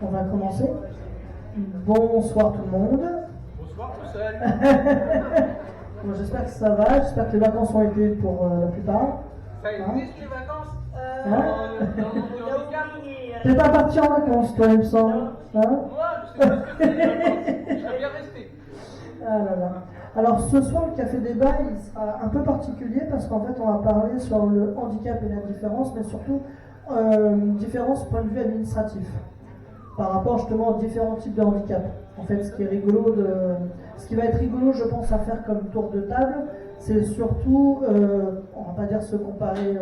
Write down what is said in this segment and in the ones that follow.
On va commencer. Bonsoir tout le monde. Bonsoir tout seul. Bon, j'espère que ça va, j'espère que les vacances ont été pour la plupart. Ça existe les vacances T'es pas parti en vacances toi, il me semble. Moi, je sais pas ce que c'est les vacances. Je serais bien resté. Ah là là. Alors ce soir, le café débat, il sera un peu particulier parce qu'en fait, on va parler sur le handicap et la différence, mais surtout différence point de vue administratif par rapport justement aux différents types de handicap. En fait, ce qui va être rigolo, je pense, à faire comme tour de table, c'est surtout, on va pas dire se comparer,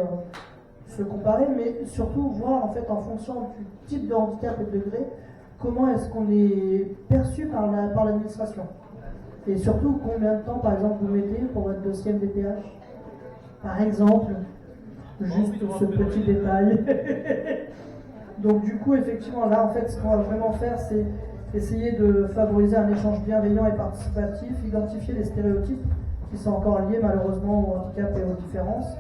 mais surtout voir en fait en fonction du type de handicap et de degré, comment est-ce qu'on est perçu par l'administration. Et surtout, combien de temps, par exemple, vous mettez pour votre dossier MDPH? Par exemple, juste ce petit détail. Donc du coup, effectivement, là, en fait, ce qu'on va vraiment faire, c'est essayer de favoriser un échange bienveillant et participatif, identifier les stéréotypes qui sont encore liés, malheureusement, au handicap et aux différences.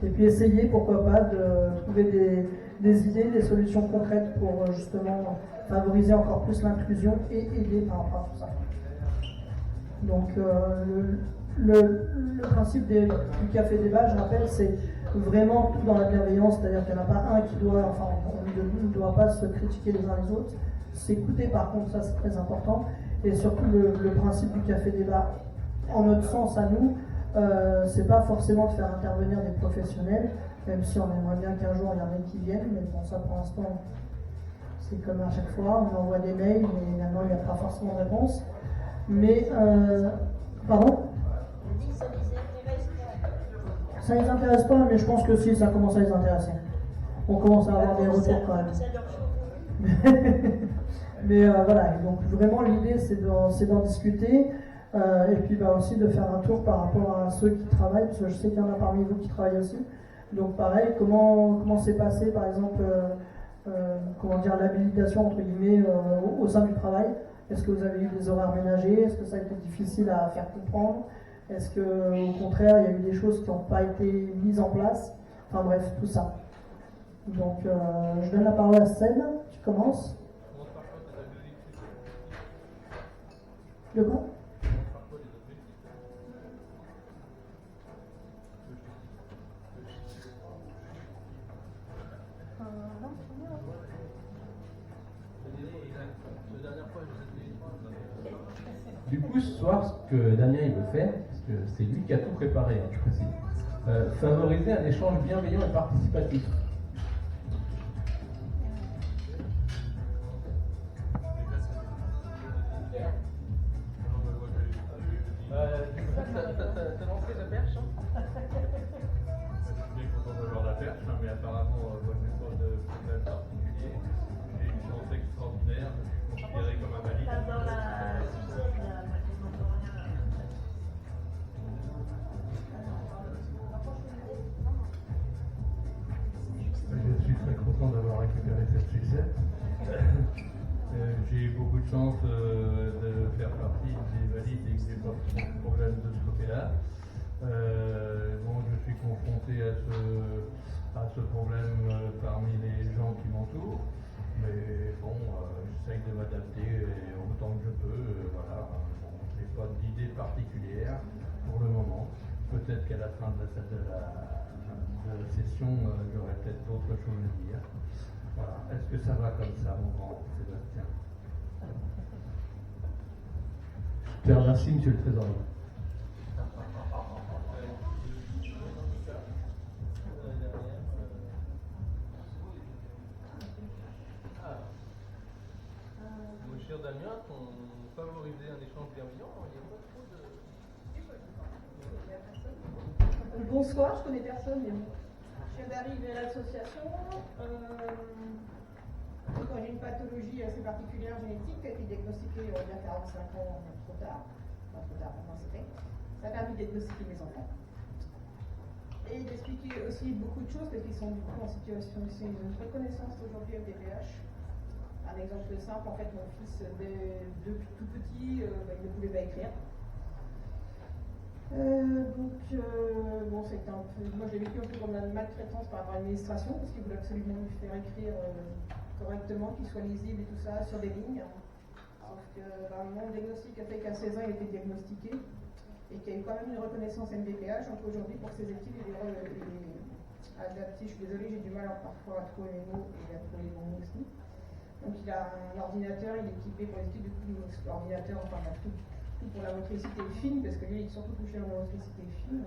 Et puis essayer, pourquoi pas, de trouver des idées, des solutions concrètes pour justement favoriser encore plus l'inclusion et aider par rapport à tout ça. Donc le principe du café débat, je rappelle, c'est vraiment tout dans la bienveillance, c'est-à-dire qu'il n'y en a pas un qui doit, enfin on ne doit pas se critiquer les uns les autres, s'écouter par contre, ça c'est très important, et surtout le principe du café débat, en notre sens à nous, c'est pas forcément de faire intervenir des professionnels, même si on aimerait bien qu'un jour il y en ait qui viennent, mais bon ça pour l'instant c'est comme à chaque fois, on envoie des mails, mais finalement il n'y a pas forcément de réponse. Mais, pardon? Ça les intéresse pas, mais je pense que si, ça commence à les intéresser. On commence à avoir des retours quand même. Mais voilà, donc vraiment l'idée c'est d'en discuter, et puis aussi de faire un tour par rapport à ceux qui travaillent, parce que je sais qu'il y en a parmi vous qui travaillent aussi. Donc pareil, comment s'est passé par exemple, l'habilitation entre guillemets au sein du travail? Est-ce que vous avez eu des horaires ménagés? Est-ce que ça a été difficile à faire comprendre? Est-ce qu'au contraire, il y a eu des choses qui n'ont pas été mises en place? Enfin bref, tout ça. Donc, je donne la parole à Sen. Tu commences. De quoi? Du coup, ce soir, ce que Damien il veut faire, parce que c'est lui qui a tout préparé, je précise, favoriser un échange bienveillant et participatif. T'as lancé la perche, hein? Je suis content d'avoir la perche, mais apparemment, moi je n'ai pas de problème particulier. J'ai une chance extraordinaire, je suis considéré comme un valide. Je suis très content d'avoir récupéré cette sucette. J'ai eu beaucoup de chance de faire partie des valides et que je n'ai pas de problème de ce côté-là. Je suis confronté à ce problème parmi les gens qui m'entourent. Mais bon, j'essaye de m'adapter autant que je peux. Voilà. Je n'ai pas d'idée particulière pour le moment. Peut-être qu'à la fin de la session, j'aurai peut-être d'autres choses à dire. Voilà. Est-ce que ça va comme ça, mon grand Sébastien? Je te remercie, monsieur le trésorier. Mon cher Damien, pour favoriser un échange bienveillant, il n'y a pas trop de... Bonsoir, je connais personne, mais bon. Je viens d'arriver à l'association. J'ai une pathologie assez particulière génétique qui a été diagnostiquée il y a 45 ans, trop tard. Enfin, trop tard, maintenant c'est fait. Ça a permis de diagnostiquer mes enfants. Et d'expliquer aussi beaucoup de choses parce qu'ils sont du coup en situation de reconnaissance aujourd'hui MDPH. Un exemple simple, en fait, mon fils, depuis tout petit, il ne pouvait pas écrire. C'était un peu. Moi, j'ai vécu un peu comme une maltraitance par rapport à l'administration parce qu'ils voulaient absolument lui faire écrire correctement, qu'il soit lisible et tout ça sur des lignes. Sauf que mon diagnostic a fait qu'à 16 ans, il a été diagnostiqué et qu'il y a eu quand même une reconnaissance MDPH. Donc aujourd'hui, pour ces études, il est adapté. Je suis désolée, j'ai du mal parfois à trouver les mots et à trouver les bons mots aussi. Donc il a un ordinateur, il est équipé pour les études, du coup l'ordinateur, enfin tout pour la motricité fine, parce que lui il est surtout touché à la motricité fine.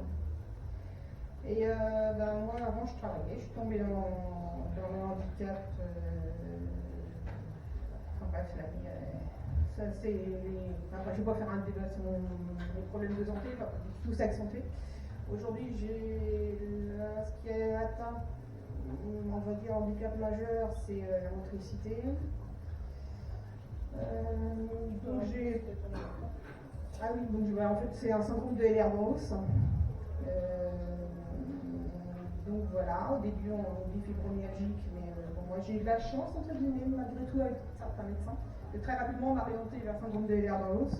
Et moi avant je travaillais, je suis tombée dans le handicap, enfin bref, la vie, ça c'est, enfin, je ne vais pas faire un débat sur mes problèmes de santé, enfin, tout s'accentuer. Aujourd'hui j'ai ce qui est atteint, on va dire handicap majeur, c'est la motricité. Donc j'ai... Ah oui, donc en fait c'est un syndrome de Ehlers-Danlos. Donc voilà, au début on dit fibromyalgique, mais bon, moi j'ai eu de la chance entre guillemets, malgré tout avec certains médecins, et très rapidement on m'a orienté vers le syndrome de Ehlers-Danlos.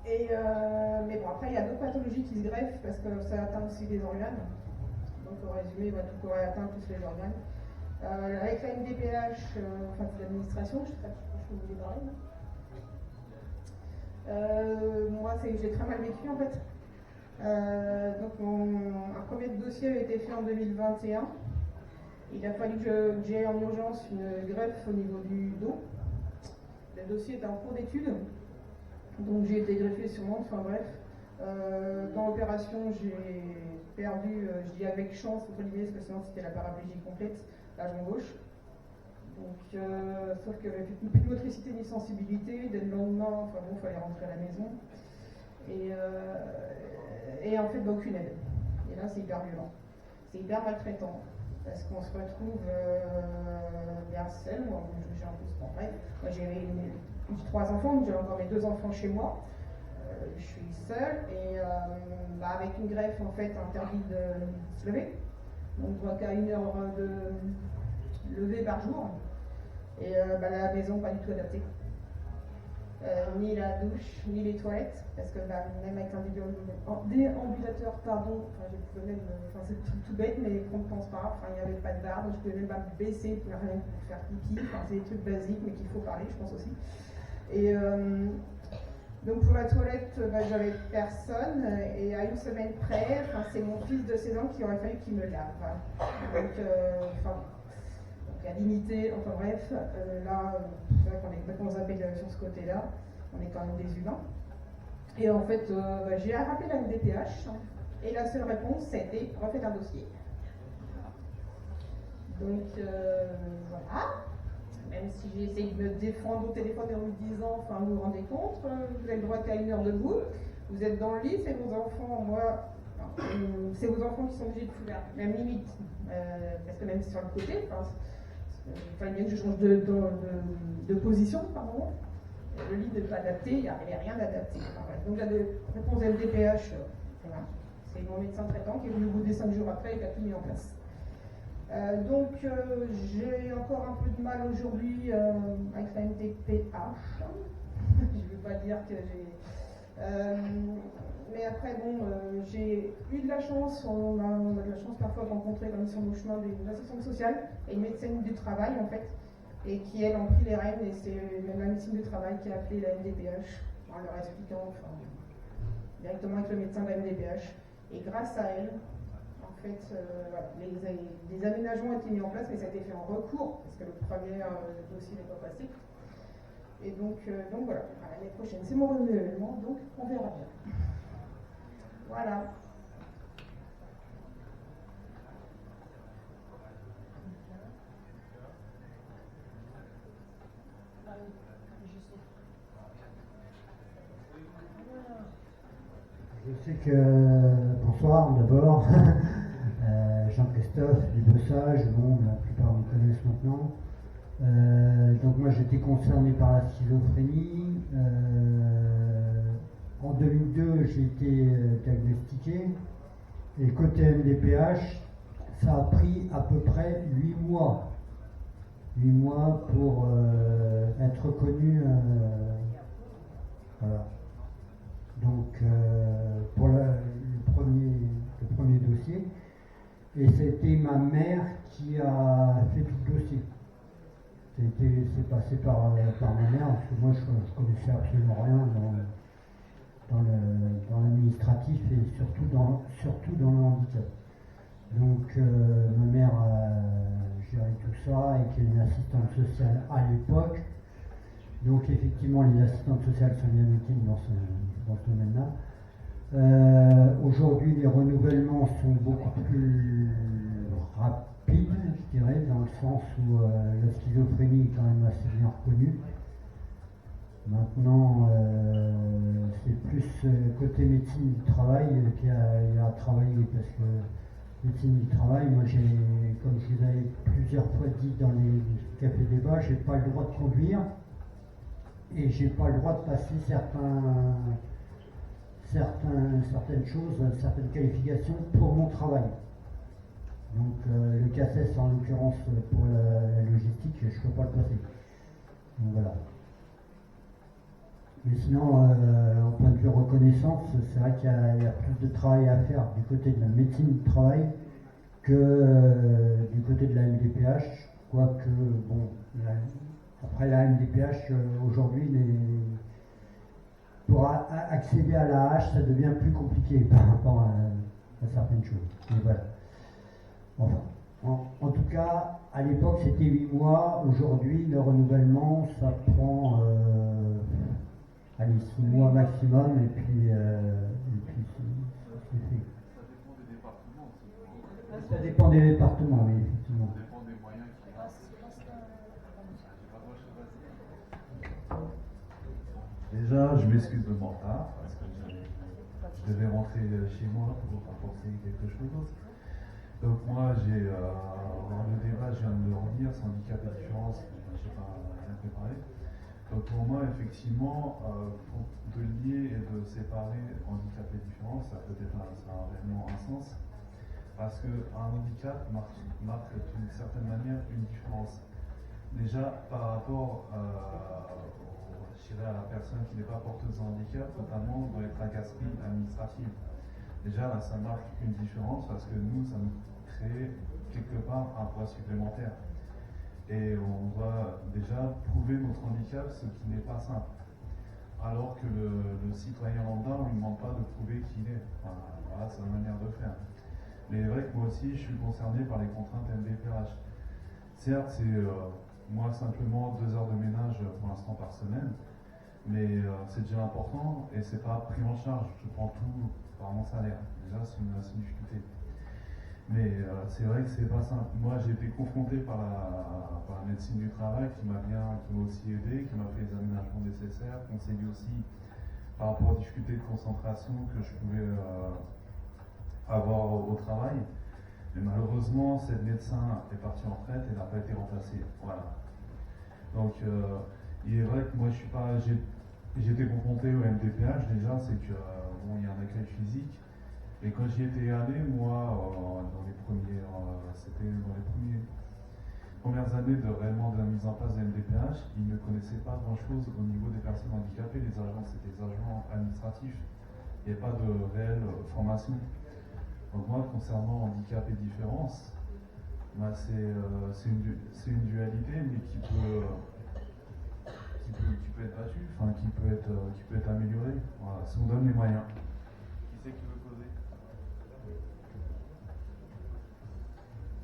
Mais bon, après il y a d'autres pathologies qui se greffent parce que ça atteint aussi des organes. Donc au résumé, tout pourrait atteindre tous les organes. Avec la MDPH, enfin c'est l'administration, je ne sais pas si je peux vous parler. Moi j'ai très mal vécu en fait. Donc un premier dossier a été fait en 2021. Il a fallu que j'aie en urgence une greffe au niveau du dos. Le dossier était en cours d'étude. Donc j'ai été greffé sur Nantes, enfin bref. Dans l'opération, j'ai perdu, je dis avec chance, entre guillemets, parce que sinon c'était la paraplégie complète, la jambe gauche. Donc, sauf que j'avais plus de motricité ni sensibilité, dès le lendemain, enfin bon, il fallait rentrer à la maison. Et en fait, aucune aide. Et là, c'est hyper violent. C'est hyper maltraitant. Parce qu'on se retrouve bien seul. Moi, j'ai un peu ce temps. Bref, moi j'ai 3 enfants, donc j'ai encore mes 2 enfants chez moi. Je suis seule et avec une greffe en fait interdit de se lever. Donc droit qu'à 1 heure de lever par jour. Et la maison pas du tout adaptée. Ni la douche, ni les toilettes, parce que même avec un déambulateur, pardon, c'est tout bête, mais qu'on ne pense pas, il n'y avait pas de barre, donc je pouvais même pas me baisser pour rien faire pipi, c'est des trucs basiques, mais qu'il faut parler, je pense aussi. Et donc pour la toilette, j'avais personne, et à une semaine près, c'est mon fils de 16 ans qui aurait fallu qu'il me lave. Donc, la dignité, enfin bref, là, c'est vrai qu'on est complètement zappé sur ce côté-là, on est quand même des humains. Et en fait, j'ai rappelé la MDPH, et la seule réponse, c'était refaites un dossier. Donc, voilà. Même si j'ai essayé de me défendre au téléphone en me disant, vous vous rendez compte, vous avez le droit qu'à 1 heure debout, vous êtes dans le lit, c'est vos enfants, c'est vos enfants qui sont obligés de foutre, même limite, parce que même sur le côté, il fallait bien que je change de position par moment. Le lit n'est pas adapté, il n'y avait rien d'adapté. Donc la réponse MDPH, voilà. C'est mon médecin traitant qui est venu au bout des 5 jours après et qui a tout mis en place. Donc j'ai encore un peu de mal aujourd'hui avec la MDPH. Je ne veux pas dire que j'ai... mais après, j'ai eu de la chance, on a de la chance parfois de rencontrer comme sur nos chemins des assistants sociales et une médecine du travail en fait, et qui elles ont pris les rênes, et c'est même la médecine du travail qui a appelé la MDPH en leur expliquant directement avec le médecin de la MDPH. Et grâce à elle, en fait, les aménagements ont été mis en place, mais ça a été fait en recours, parce que le premier dossier n'est pas passé. Et donc voilà, l'année prochaine, c'est mon renouvellement, donc on verra bien. Voilà. Je sais que, bonsoir d'abord, Jean-Christophe Dubossage, la plupart me connaissent maintenant. Donc moi j'étais concerné par la schizophrénie. En 2002 j'ai été diagnostiqué, et côté MDPH ça a pris à peu près 8 mois. 8 mois pour être reconnu. Voilà. Donc pour le premier dossier, et c'était ma mère qui a fait tout le dossier. C'est passé par ma mère, parce que moi je connaissais absolument rien dans l'administratif et surtout dans le handicap. Donc ma mère a géré tout ça et qui est une assistante sociale à l'époque. Donc effectivement les assistantes sociales sont bien utiles dans ce domaine-là. Aujourd'hui les renouvellements sont beaucoup plus rapides, je dirais, dans le sens où la schizophrénie est quand même assez bien reconnue. Maintenant, c'est plus côté médecine du travail qu'il y a à travailler, parce que médecine du travail, moi comme je vous avais plusieurs fois dit dans les cafés débats, j'ai pas le droit de conduire et j'ai pas le droit de passer certaines choses, certaines qualifications pour mon travail. Donc le CACES en l'occurrence pour la logistique, je ne peux pas le passer. Donc voilà. Mais sinon, au point de vue reconnaissance, c'est vrai qu'il y a plus de travail à faire du côté de la médecine du travail que du côté de la MDPH, quoique, bon, après la MDPH, aujourd'hui, pour accéder à la hache, ça devient plus compliqué par rapport à certaines choses. Mais voilà. Enfin, en tout cas, à l'époque, c'était 8 mois. Aujourd'hui, le renouvellement, ça prend 6 mois maximum, et puis c'est fait. Ça dépend des départements, oui, effectivement. Ça dépend des moyens qu'il a. Déjà, je m'excuse de mon retard, parce que je devais rentrer chez moi pour apporter quelque chose. Donc moi, dans le débat, je viens de le revenir, handicap et différence, je n'ai pas bien préparé. Donc pour moi, effectivement, de lier et de séparer handicap et différence, ça a réellement un sens. Parce qu'un handicap marque d'une certaine manière une différence. Déjà, par rapport à la personne qui n'est pas porteuse de handicap, notamment dans les tracasseries administratives. Déjà, là, ça marque une différence parce que nous, ça nous crée quelque part un poids supplémentaire. Et on doit déjà prouver notre handicap, ce qui n'est pas simple. Alors que le citoyen lambda, on ne lui demande pas de prouver qui il est. Enfin, voilà, c'est la manière de faire. Mais il est vrai que moi aussi, je suis concerné par les contraintes MDPH. Certes, c'est moi simplement 2 heures de ménage pour l'instant par semaine, mais c'est déjà important et c'est pas pris en charge. Je prends tout par mon salaire. Déjà, c'est une difficulté. Mais c'est vrai que c'est pas simple. Moi, j'ai été confronté par la médecine du travail qui m'a aussi aidé, qui m'a fait les aménagements nécessaires, conseillé aussi par rapport aux difficultés de concentration que je pouvais avoir au travail. Mais malheureusement, cette médecin est partie en retraite et n'a pas été remplacée. Voilà. Donc, il est vrai que moi, j'ai été confronté au MDPH déjà, c'est que il y a un accueil physique. Et quand j'y étais allé, moi, c'était dans les premières années de la mise en place de MDPH, ils ne connaissaient pas grand-chose au niveau des personnes handicapées. Les agents, c'était des agents administratifs. Il n'y avait pas de réelle formation. Donc moi, concernant handicap et différence, c'est une dualité, mais qui peut être battue, enfin qui peut être améliorée. Voilà, si on donne les moyens. Qui c'est qui veut poser?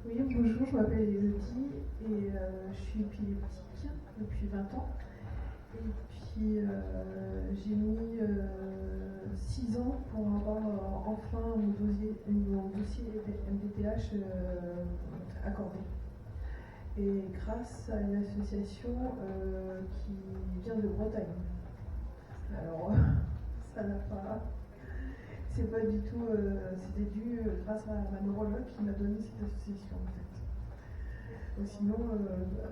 Oui, bonjour, je m'appelle Elodie et je suis épileptique depuis 20 ans. Et puis j'ai mis 6 ans pour avoir enfin mon dossier MDPH accordé. Et grâce à une association qui vient de Bretagne. Alors, ça n'a pas... C'est pas du tout... c'était dû grâce à ma neurologue qui m'a donné cette association, en fait. Sinon,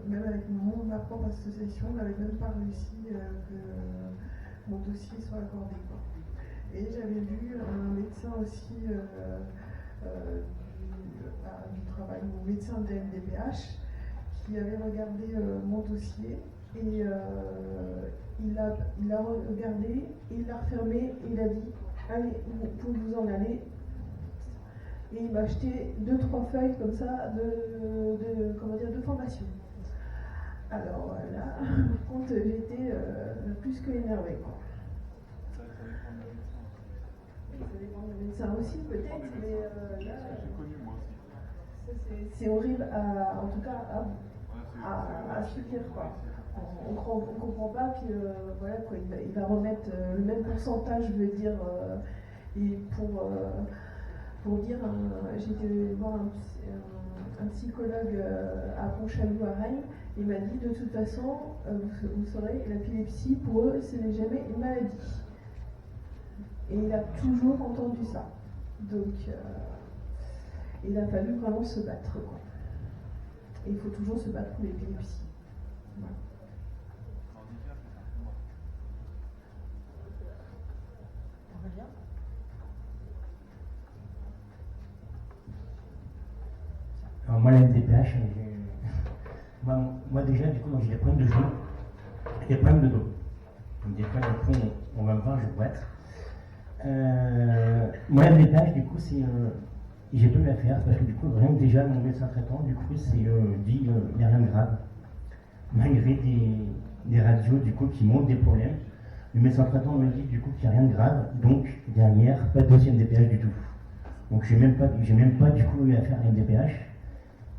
même avec ma propre association, on n'avait même pas réussi que mon dossier soit accordé, quoi. Et j'avais vu un médecin aussi du travail, mon médecin de MDPH, qui avait regardé mon dossier et il a regardé, et il l'a refermé et il a dit allez, vous pouvez vous en aller. Et il m'a acheté 2-3 feuilles comme ça de formation. Alors là, par contre, j'étais plus que énervée, quoi. Ça dépend du médecin aussi, peut-être, mais là, J'ai connu moi aussi. c'est horrible, en tout cas, à subir, quoi. On comprend pas, puis voilà, quoi, il va remettre le même pourcentage, je veux dire, et pour dire, j'ai été voir un psychologue à Pontchalou à Rennes. Il m'a dit de toute façon, vous saurez, l'épilepsie pour eux, ce n'est jamais une maladie. Et il a toujours entendu ça. Donc, il a fallu vraiment se battre, quoi. Et il faut toujours se battre pour l'épilepsie. Voilà. Alors moi, la MDPH, moi déjà, du coup, j'ai des problèmes de genoux, des problèmes de dos. Donc des fois, du coup, on va me voir, je boite. Moi, la MDPH, du coup, c'est... j'ai peu à faire parce que du coup, rien que déjà, mon médecin traitant, du coup, c'est dit il n'y a rien de grave. Malgré des radios, du coup, qui montrent des problèmes, le médecin traitant me dit, du coup, qu'il n'y a rien de grave. Donc, derrière, pas de dossier MDPH du tout. Donc, j'ai même pas, du coup, eu à faire un MDPH.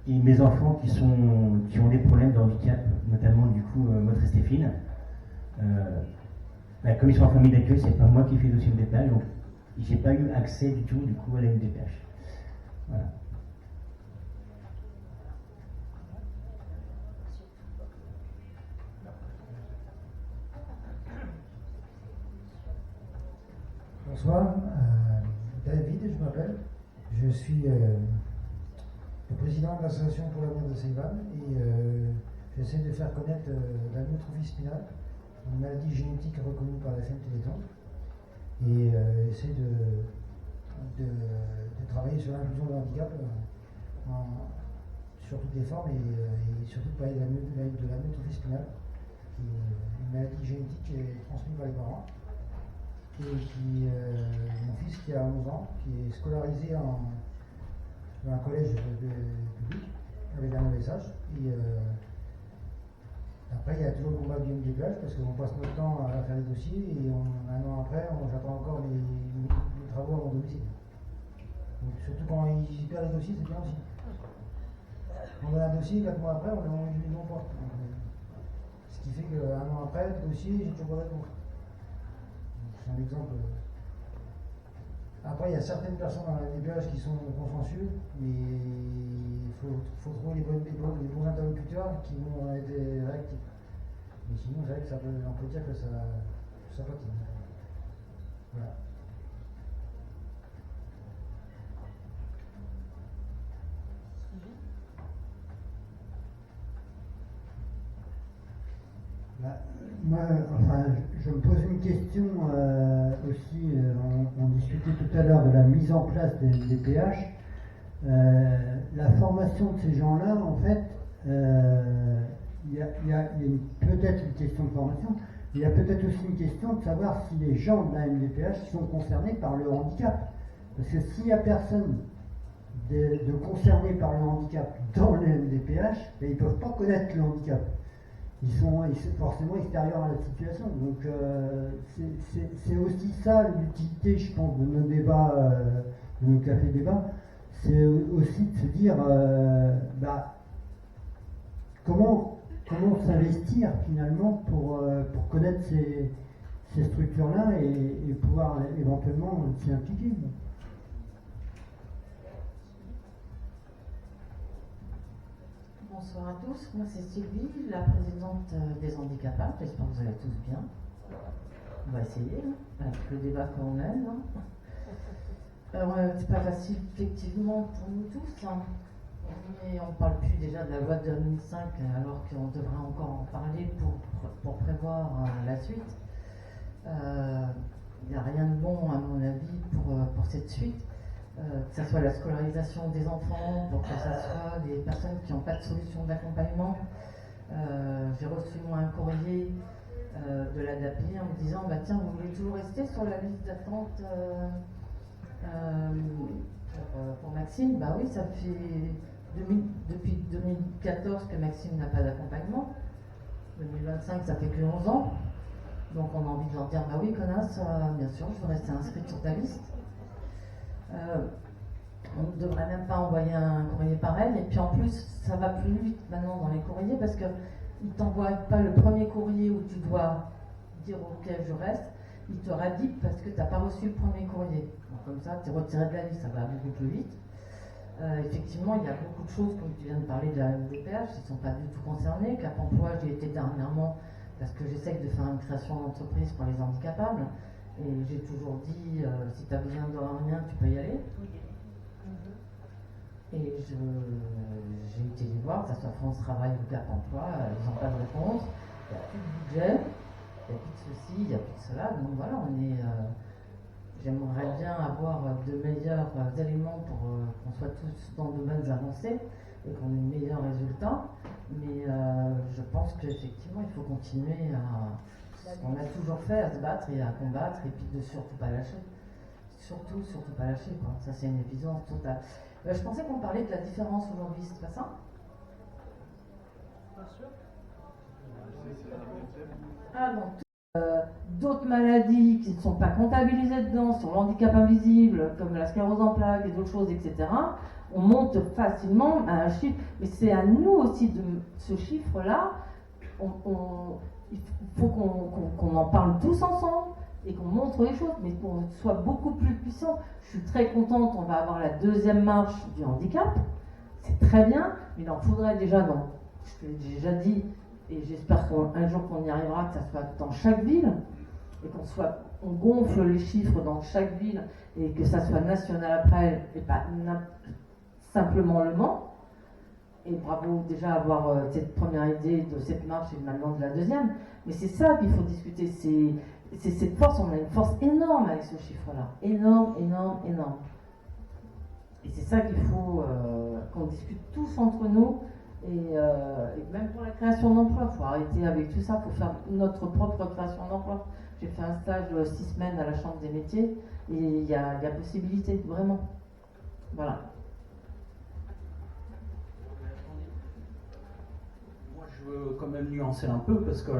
Et mes enfants qui ont des problèmes de handicap, notamment du coup motrice fine, comme ils sont en famille d'accueil, c'est pas moi qui fais le dossier MDPH, donc j'ai pas eu accès du tout du coup à la MDPH. Voilà. Bonsoir, David, je m'appelle. Je suis le président de l'association pour l'avenir de Seyvan et j'essaie de faire connaître l'amyotrophie spinale, une maladie génétique reconnue par la FM Téléthon, et essaie de travailler sur l'inclusion de handicap sur toutes les formes et surtout de parler de l'amyotrophie spinale, qui est une maladie génétique qui est transmise par les parents. Et mon fils qui a 11 ans, qui est scolarisé dans un collège public avec un message. Et après, il y a toujours le combat du MDPH parce qu'on passe notre temps à faire les dossiers et un an après, j'attends encore les travaux à mon domicile. Donc, surtout quand ils perdent les dossiers, c'est bien aussi. On a un dossier, 4 mois après, on est non pas. Ce qui fait qu'un an après, le dossier, j'ai toujours pas de réponse. C'est un exemple. Après, il y a certaines personnes dans la MDPH qui sont consensuelles, mais il faut trouver les bons interlocuteurs qui vont être réactifs. Mais sinon, c'est vrai que on peut dire que ça patine. Voilà. Moi, enfin, je me pose une question aussi, on discutait tout à l'heure de la mise en place des MDPH. La formation de ces gens-là, en fait, il y a peut-être une question de formation, mais il y a peut-être aussi une question de savoir si les gens de la MDPH sont concernés par le handicap. Parce que s'il n'y a personne de concerné par le handicap dans le MDPH, ben, ils ne peuvent pas connaître le handicap. Ils sont forcément extérieurs à la situation. Donc c'est aussi ça l'utilité, je pense, de nos débats, de nos cafés-débats. C'est aussi de se dire comment s'investir finalement pour connaître ces structures-là et pouvoir éventuellement s'y impliquer. Bonsoir à tous, moi c'est Sylvie, la présidente des handicapables, j'espère que vous allez tous bien. On va essayer, avec le débat qu'on mène. C'est pas facile effectivement pour nous tous, hein. Mais on ne parle plus déjà de la loi de 2005 alors qu'on devrait encore en parler pour prévoir la suite. Il n'y a rien de bon à mon avis pour cette suite. Que ce soit la scolarisation des enfants, pour que ce soit des personnes qui n'ont pas de solution d'accompagnement. J'ai reçu moi un courrier de l'ADAPI en me disant tiens, vous voulez toujours rester sur la liste d'attente pour Maxime? Bah oui, ça fait depuis 2014 que Maxime n'a pas d'accompagnement. 2025, ça fait que 11 ans. Donc on a envie de leur dire, bah oui, connasse, bien sûr, je veux rester inscrite sur ta liste. On ne devrait même pas envoyer un courrier pareil. Et puis en plus, ça va plus vite maintenant dans les courriers parce qu'ils ne t'envoient pas le premier courrier où tu dois dire ok, je reste. Ils te radicent parce que tu n'as pas reçu le premier courrier. Donc, comme ça, tu es retiré de la liste, ça va beaucoup plus vite. Effectivement, il y a beaucoup de choses, comme tu viens de parler de la DPH, qui ne sont pas du tout concernées. Cap Emploi, j'y étais dernièrement parce que j'essaye de faire une création d'entreprise pour les handicapables. Et j'ai toujours dit, si tu as besoin de rien, tu peux y aller. Et j'ai été les voir, que ce soit France Travail ou Cap Emploi, ils n'ont pas de réponse, il n'y a plus de budget, il n'y a plus de ceci, il n'y a plus de cela. Donc voilà, j'aimerais bien avoir de meilleurs éléments pour qu'on soit tous dans de bonnes avancées et qu'on ait de meilleurs résultats. Mais je pense qu'effectivement, il faut continuer à ce qu'on a toujours fait, à se battre et à combattre, et puis de surtout pas lâcher. Surtout pas lâcher, quoi. Ça, c'est une évidence totale. Je pensais qu'on parlait de la différence aujourd'hui, c'est pas ça? Bien sûr. Ah non. D'autres maladies qui ne sont pas comptabilisées dedans, sur l'handicap invisible, comme la sclérose en plaques et d'autres choses, etc., on monte facilement à un chiffre. Mais c'est à nous aussi de ce chiffre-là. Il faut qu'on en parle tous ensemble et qu'on montre les choses, mais qu'on soit beaucoup plus puissant. Je suis très contente, on va avoir la deuxième marche du handicap, c'est très bien, mais il en faudrait déjà, je l'ai déjà dit, et j'espère qu'un jour qu'on y arrivera, que ça soit dans chaque ville, et on gonfle les chiffres dans chaque ville, et que ça soit national après, et pas simplement Le Mans. Et bravo déjà avoir cette première idée de cette marche et maintenant de la deuxième, mais c'est ça qu'il faut discuter, c'est cette force, on a une force énorme avec ce chiffre-là. Énorme. Et c'est ça qu'il faut qu'on discute tous entre nous. Et même pour la création d'emplois, il faut arrêter avec tout ça, il faut faire notre propre création d'emplois. J'ai fait un stage de 6 semaines à la Chambre des métiers et il y a possibilité, vraiment. Voilà. Je veux quand même nuancer un peu parce que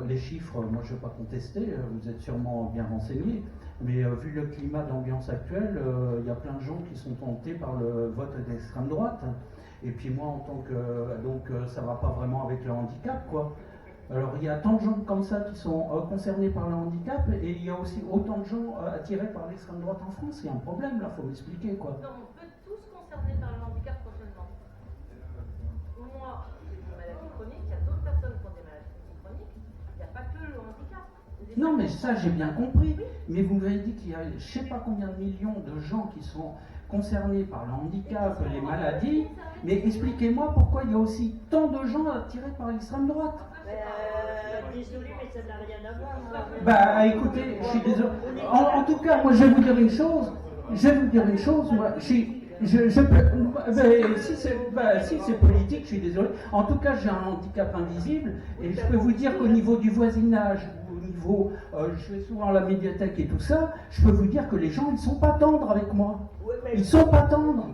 les chiffres, moi je ne vais pas contester, vous êtes sûrement bien renseignés, mais vu le climat d'ambiance actuel, il y a plein de gens qui sont tentés par le vote d'extrême droite. Et puis moi en tant que... donc ça ne va pas vraiment avec le handicap, quoi. Alors il y a tant de gens comme ça qui sont concernés par le handicap et il y a aussi autant de gens attirés par l'extrême droite en France. Il y a un problème là, il faut m'expliquer, quoi. Non, on peut tous concerner par le handicap prochainement. Moi, maladie chronique, il y a d'autres personnes qui ont des maladies chroniques, il n'y a pas que le handicap. Non, mais ça j'ai bien compris, mais vous m'avez dit qu'il y a je ne sais pas combien de millions de gens qui sont concernés par le handicap, les maladies, mais expliquez-moi pourquoi il y a aussi tant de gens attirés par l'extrême droite. Désolé, mais ça n'a rien à voir. Bah écoutez, je suis désolé. En tout cas, moi je vais vous dire une chose, moi si c'est politique, je suis désolé. En tout cas, j'ai un handicap invisible et je peux vous dire qu'au niveau du voisinage, au niveau, je vais souvent à la médiathèque et tout ça, je peux vous dire que les gens, ils sont pas tendres avec moi. Ils sont pas tendres.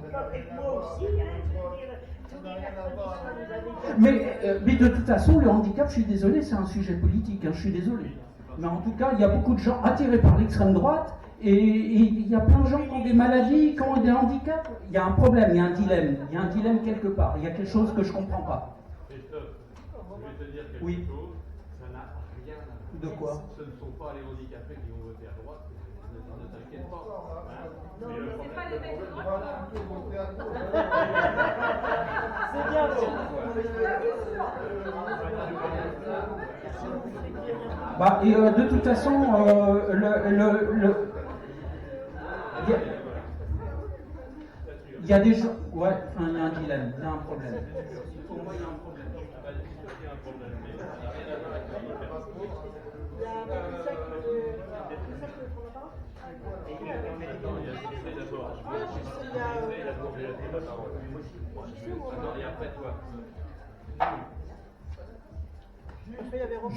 Mais de toute façon, le handicap, je suis désolé, c'est un sujet politique, je suis désolé. Mais en tout cas, il y a beaucoup de gens attirés par l'extrême droite. Et il y a plein de gens qui ont des maladies, qui ont des handicaps. Il y a un problème, il y a un dilemme. Il y a un dilemme quelque part. Il y a quelque chose que je ne comprends pas. Christophe, je vais te dire quelque chose. Ça n'a rien à voir. De quoi? Ce ne sont pas les handicapés qui vont voter à droite. Ne t'inquiète pas. Non, mais c'est pas les mecs de droite qui vont voter à gauche. C'est bien. Bah, et de toute façon, il y a des gens. Ouais, enfin, il y a un dilemme, il y a un problème. Pour moi, il y a un problème.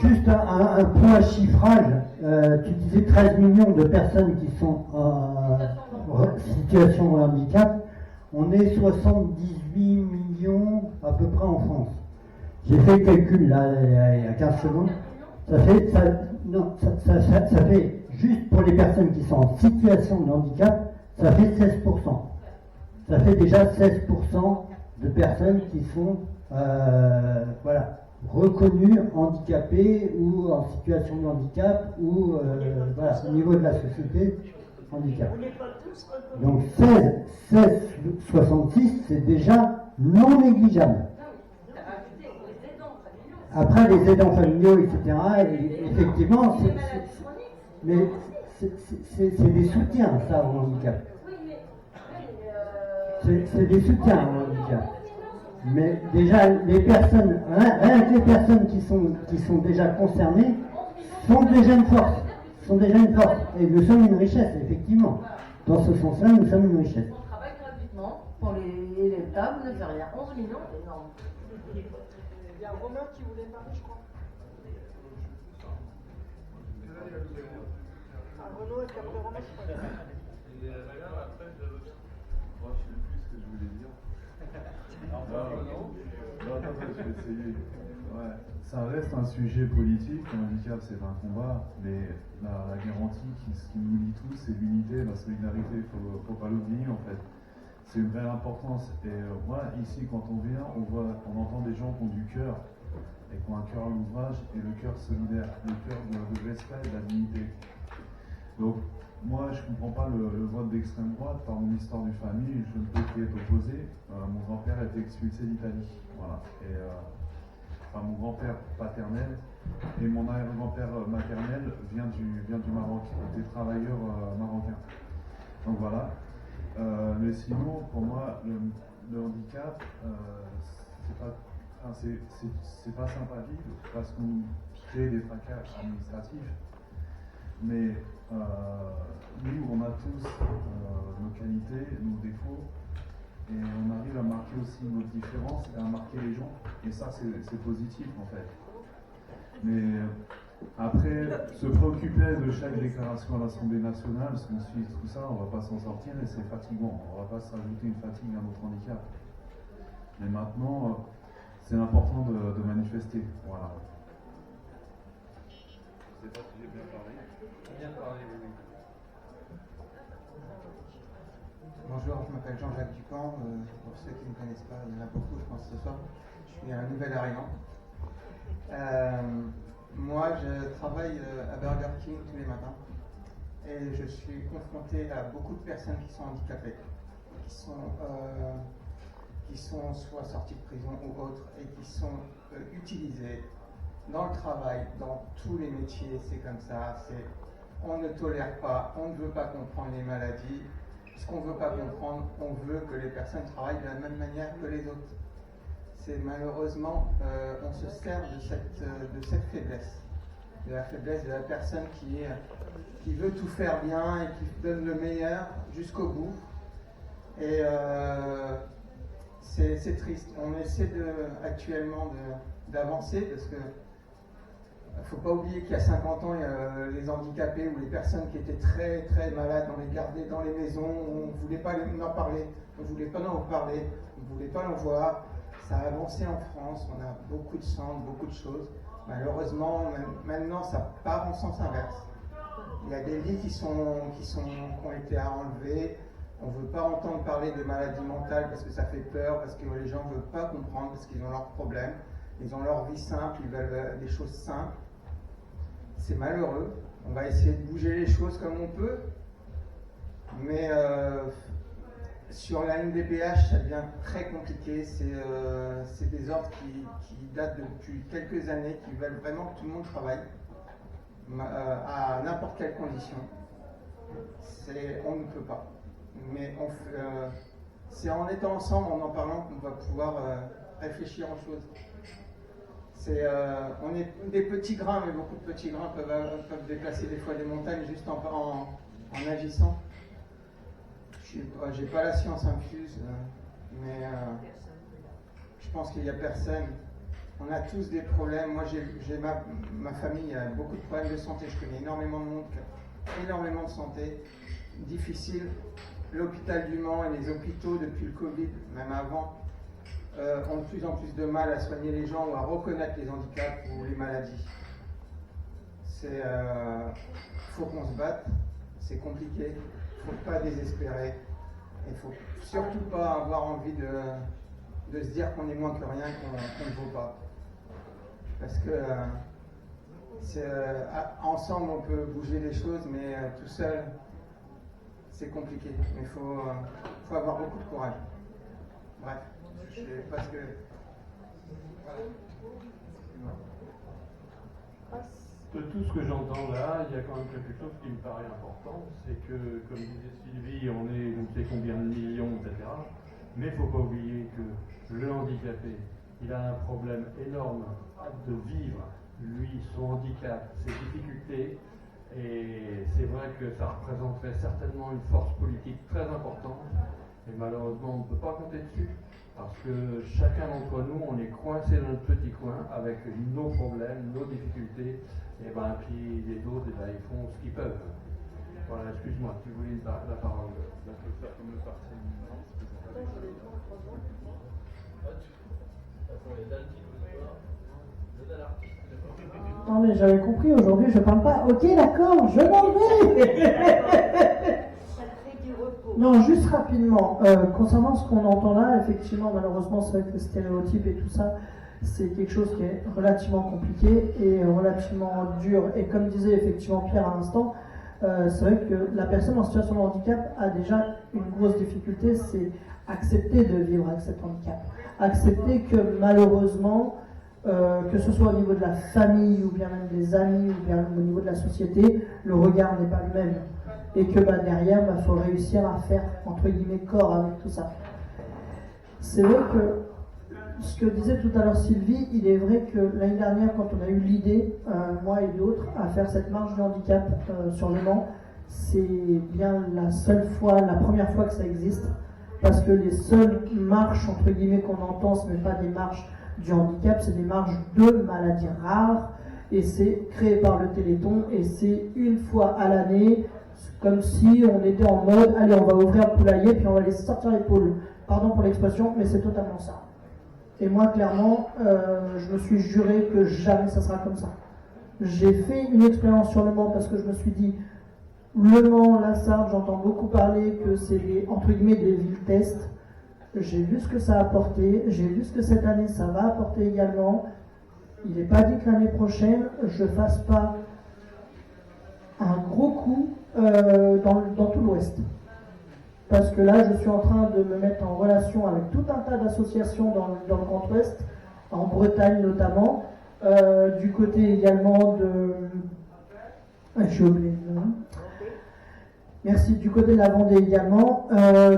Juste un point chiffrage. Tu disais 13 millions de personnes qui sont en situation de handicap. On est 78 millions à peu près en France. J'ai fait le calcul là, il y a 15 secondes. Ça fait, juste pour les personnes qui sont en situation de handicap, ça fait 16%. Ça fait déjà 16% de personnes qui sont reconnues handicapées ou en situation de handicap ou au niveau de la société handicap. Donc 16,66 c'est déjà non négligeable. Après les aidants familiaux, etc., effectivement, c'est des soutiens, ça, au handicap. C'est des soutiens au handicap. Mais déjà, les personnes, rien que les personnes qui sont déjà concernées sont déjà une force. Et nous sommes une richesse, effectivement. Dans ce sens-là, nous sommes une richesse. On travaille gratuitement pour l'État, vous ne faites rien. 11 millions, c'est énorme. Il y a Romain qui voulait parler, je crois. Renaud et puis après Romain, je crois. Moi, je sais plus ce que je voulais dire. Non, attends, je vais essayer. Ouais. Ça reste un sujet politique. Le handicap, c'est un combat, mais la garantie qui nous lie tous, c'est l'unité, la solidarité. Faut pas l'oublier, en fait. C'est une vraie importance. Et moi, ici, quand on vient, on entend des gens qui ont du cœur, et qui ont un cœur à l'ouvrage, et le cœur solidaire, le cœur de respect et de la dignité. Donc, moi, je ne comprends pas le vote d'extrême droite. Par mon histoire de famille, je ne peux qu'y être opposé. Mon grand-père a été expulsé d'Italie. Voilà. Et, mon grand-père paternel et mon arrière-grand-père maternel vient du Maroc, des travailleurs marocains. Donc voilà. Mais sinon, pour moi, le handicap, c'est pas sympathique parce qu'on crée des tracas administratifs. Mais nous, on a tous nos qualités, nos défauts, et on arrive à marquer aussi nos différences et à marquer les gens. Et ça, c'est positif en fait. Mais après, se préoccuper de chaque déclaration à l'Assemblée nationale, si on suit tout ça, on ne va pas s'en sortir et c'est fatigant. On ne va pas se rajouter une fatigue à notre handicap. Mais maintenant, c'est important de manifester. Voilà. Je ne sais pas si j'ai bien parlé. Bien parlé, oui. Bonjour, je m'appelle Jean-Jacques Dupont. Pour ceux qui ne me connaissent pas, il y en a beaucoup, je pense, ce soir. Je suis un nouvel arrivant. Moi, je travaille à Burger King tous les matins et je suis confronté à beaucoup de personnes qui sont handicapées, qui sont soit sorties de prison ou autres et qui sont utilisées dans le travail, dans tous les métiers. C'est comme ça. On ne tolère pas, on ne veut pas comprendre les maladies. Ce qu'on ne veut pas comprendre, on veut que les personnes travaillent de la même manière que les autres. C'est malheureusement, on se sert de cette faiblesse, de la faiblesse de la personne qui veut tout faire bien et qui donne le meilleur jusqu'au bout. Et c'est triste. On essaie actuellement d'avancer parce que il ne faut pas oublier qu'il y a 50 ans, les handicapés ou les personnes qui étaient très très malades, on les gardait dans les maisons, on ne voulait pas en parler, on ne voulait pas en parler, on ne voulait pas en voir. Ça a avancé en France, on a beaucoup de centres, beaucoup de choses. Malheureusement, maintenant, ça part en sens inverse. Il y a des lits qui ont été à enlever. On ne veut pas entendre parler des maladies mentales parce que ça fait peur, parce que les gens ne veulent pas comprendre, parce qu'ils ont leurs problèmes. Ils ont leur vie simple, ils veulent des choses simples. C'est malheureux. On va essayer de bouger les choses comme on peut. Mais sur la MDPH, ça devient très compliqué. C'est des ordres qui datent depuis quelques années, qui veulent vraiment que tout le monde travaille à n'importe quelle condition. On ne peut pas. Mais c'est en étant ensemble, en parlant, qu'on va pouvoir réfléchir aux choses. On est des petits grains, mais beaucoup de petits grains peuvent déplacer des fois des montagnes juste en agissant. J'ai pas la science infuse, mais je pense qu'il n'y a personne. On a tous des problèmes. Moi, j'ai ma famille a beaucoup de problèmes de santé. Je connais énormément de monde qui a énormément de santé difficile. L'hôpital du Mans et les hôpitaux depuis le Covid, même avant, ont de plus en plus de mal à soigner les gens ou à reconnaître les handicaps ou les maladies. C'est faut qu'on se batte, c'est compliqué, il ne faut pas désespérer, il ne faut surtout pas avoir envie de se dire qu'on est moins que rien, qu'on ne vaut pas. Parce que ensemble on peut bouger les choses, mais tout seul c'est compliqué. Il faut avoir beaucoup de courage. Bref, parce que de tout ce que j'entends là, il y a quand même quelque chose qui me paraît important, c'est que, comme disait Sylvie, on est je ne sais combien de millions, etc. Mais il ne faut pas oublier que le handicapé, il a un problème énorme de vivre, lui, son handicap, ses difficultés, et c'est vrai que ça représenterait certainement une force politique très importante, et malheureusement on ne peut pas compter dessus, parce que chacun d'entre nous, on est coincé dans notre petit coin avec nos problèmes, nos difficultés, et puis les autres, ils font ce qu'ils peuvent. Voilà, excuse-moi, tu voulais la parole. Ça peut faire comme le parti. Non mais j'avais compris, aujourd'hui je parle pas. Ok d'accord, je m'en vais. Non, juste rapidement, concernant ce qu'on entend là, effectivement, malheureusement, c'est vrai que les stéréotypes et tout ça, c'est quelque chose qui est relativement compliqué et relativement dur. Et comme disait effectivement Pierre à l'instant, c'est vrai que la personne en situation de handicap a déjà une grosse difficulté, c'est accepter de vivre avec cet handicap. Accepter que malheureusement, que ce soit au niveau de la famille ou bien même des amis ou bien au niveau de la société, le regard n'est pas le même. Et que derrière, il faut réussir à faire, entre guillemets, corps avec tout ça. C'est vrai que ce que disait tout à l'heure Sylvie, il est vrai que l'année dernière, quand on a eu l'idée, moi et d'autres, à faire cette marche du handicap sur le Mans, c'est bien la première fois que ça existe, parce que les seules marches, entre guillemets, qu'on entend, ce n'est pas des marches du handicap, c'est des marches de maladies rares, et c'est créé par le Téléthon, et c'est une fois à l'année, comme si on était en mode, allez, on va ouvrir un poulailler, puis on va laisser sortir les poules. Pardon pour l'expression, mais c'est totalement ça. Et moi, clairement, je me suis juré que jamais ça sera comme ça. J'ai fait une expérience sur le Mans parce que je me suis dit, le Mans, la Sarthe, j'entends beaucoup parler que c'est entre guillemets des villes tests. J'ai vu ce que ça a apporté, j'ai vu ce que cette année ça va apporter également. Il n'est pas dit que l'année prochaine, je ne fasse pas un gros coup dans tout l'Ouest. Parce que là, je suis en train de me mettre en relation avec tout un tas d'associations dans le Grand Ouest, en Bretagne notamment, du côté également de... J'ai oublié le nom. Merci, du côté de la Vendée également.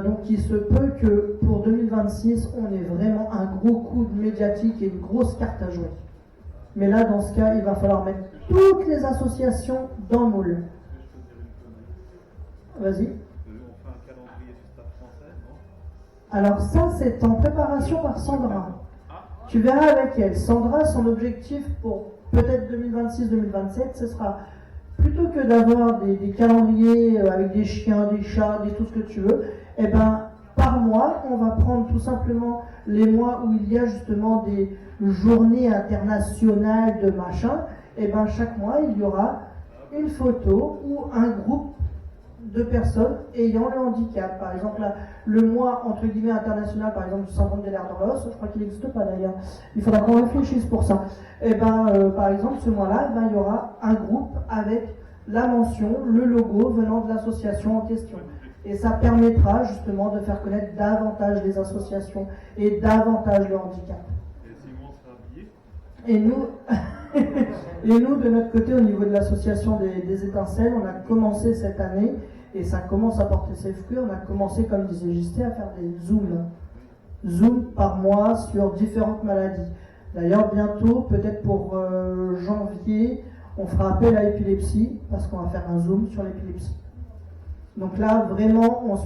Donc il se peut que pour 2026, on ait vraiment un gros coup de médiatique et une grosse carte à jouer. Mais là, dans ce cas, il va falloir mettre toutes les associations dans le moule. Vas-y. Alors ça, c'est en préparation par Sandra. Tu verras avec elle. Sandra, son objectif pour peut-être 2026-2027, ce sera plutôt que d'avoir des calendriers avec des chiens, des chats, tout ce que tu veux, par mois, on va prendre tout simplement les mois où il y a justement des journées internationales de machin. Chaque mois, il y aura une photo ou un groupe de personnes ayant le handicap. Par exemple, le mois entre guillemets international, par exemple, du syndrome des Lerner-Ross, je crois qu'il n'existe pas d'ailleurs. Il faudra qu'on réfléchisse pour ça. Par exemple, ce mois-là, il y aura un groupe avec la mention, le logo venant de l'association en question. Et ça permettra justement de faire connaître davantage les associations et davantage le handicap. Et nous, de notre côté, au niveau de l'association des étincelles, on a commencé cette année, et ça commence à porter ses fruits, on a commencé, comme disait Justin, à faire des zooms par mois sur différentes maladies. D'ailleurs, bientôt, peut-être pour janvier, on fera appel à l'épilepsie, parce qu'on va faire un zoom sur l'épilepsie. Donc là, vraiment, on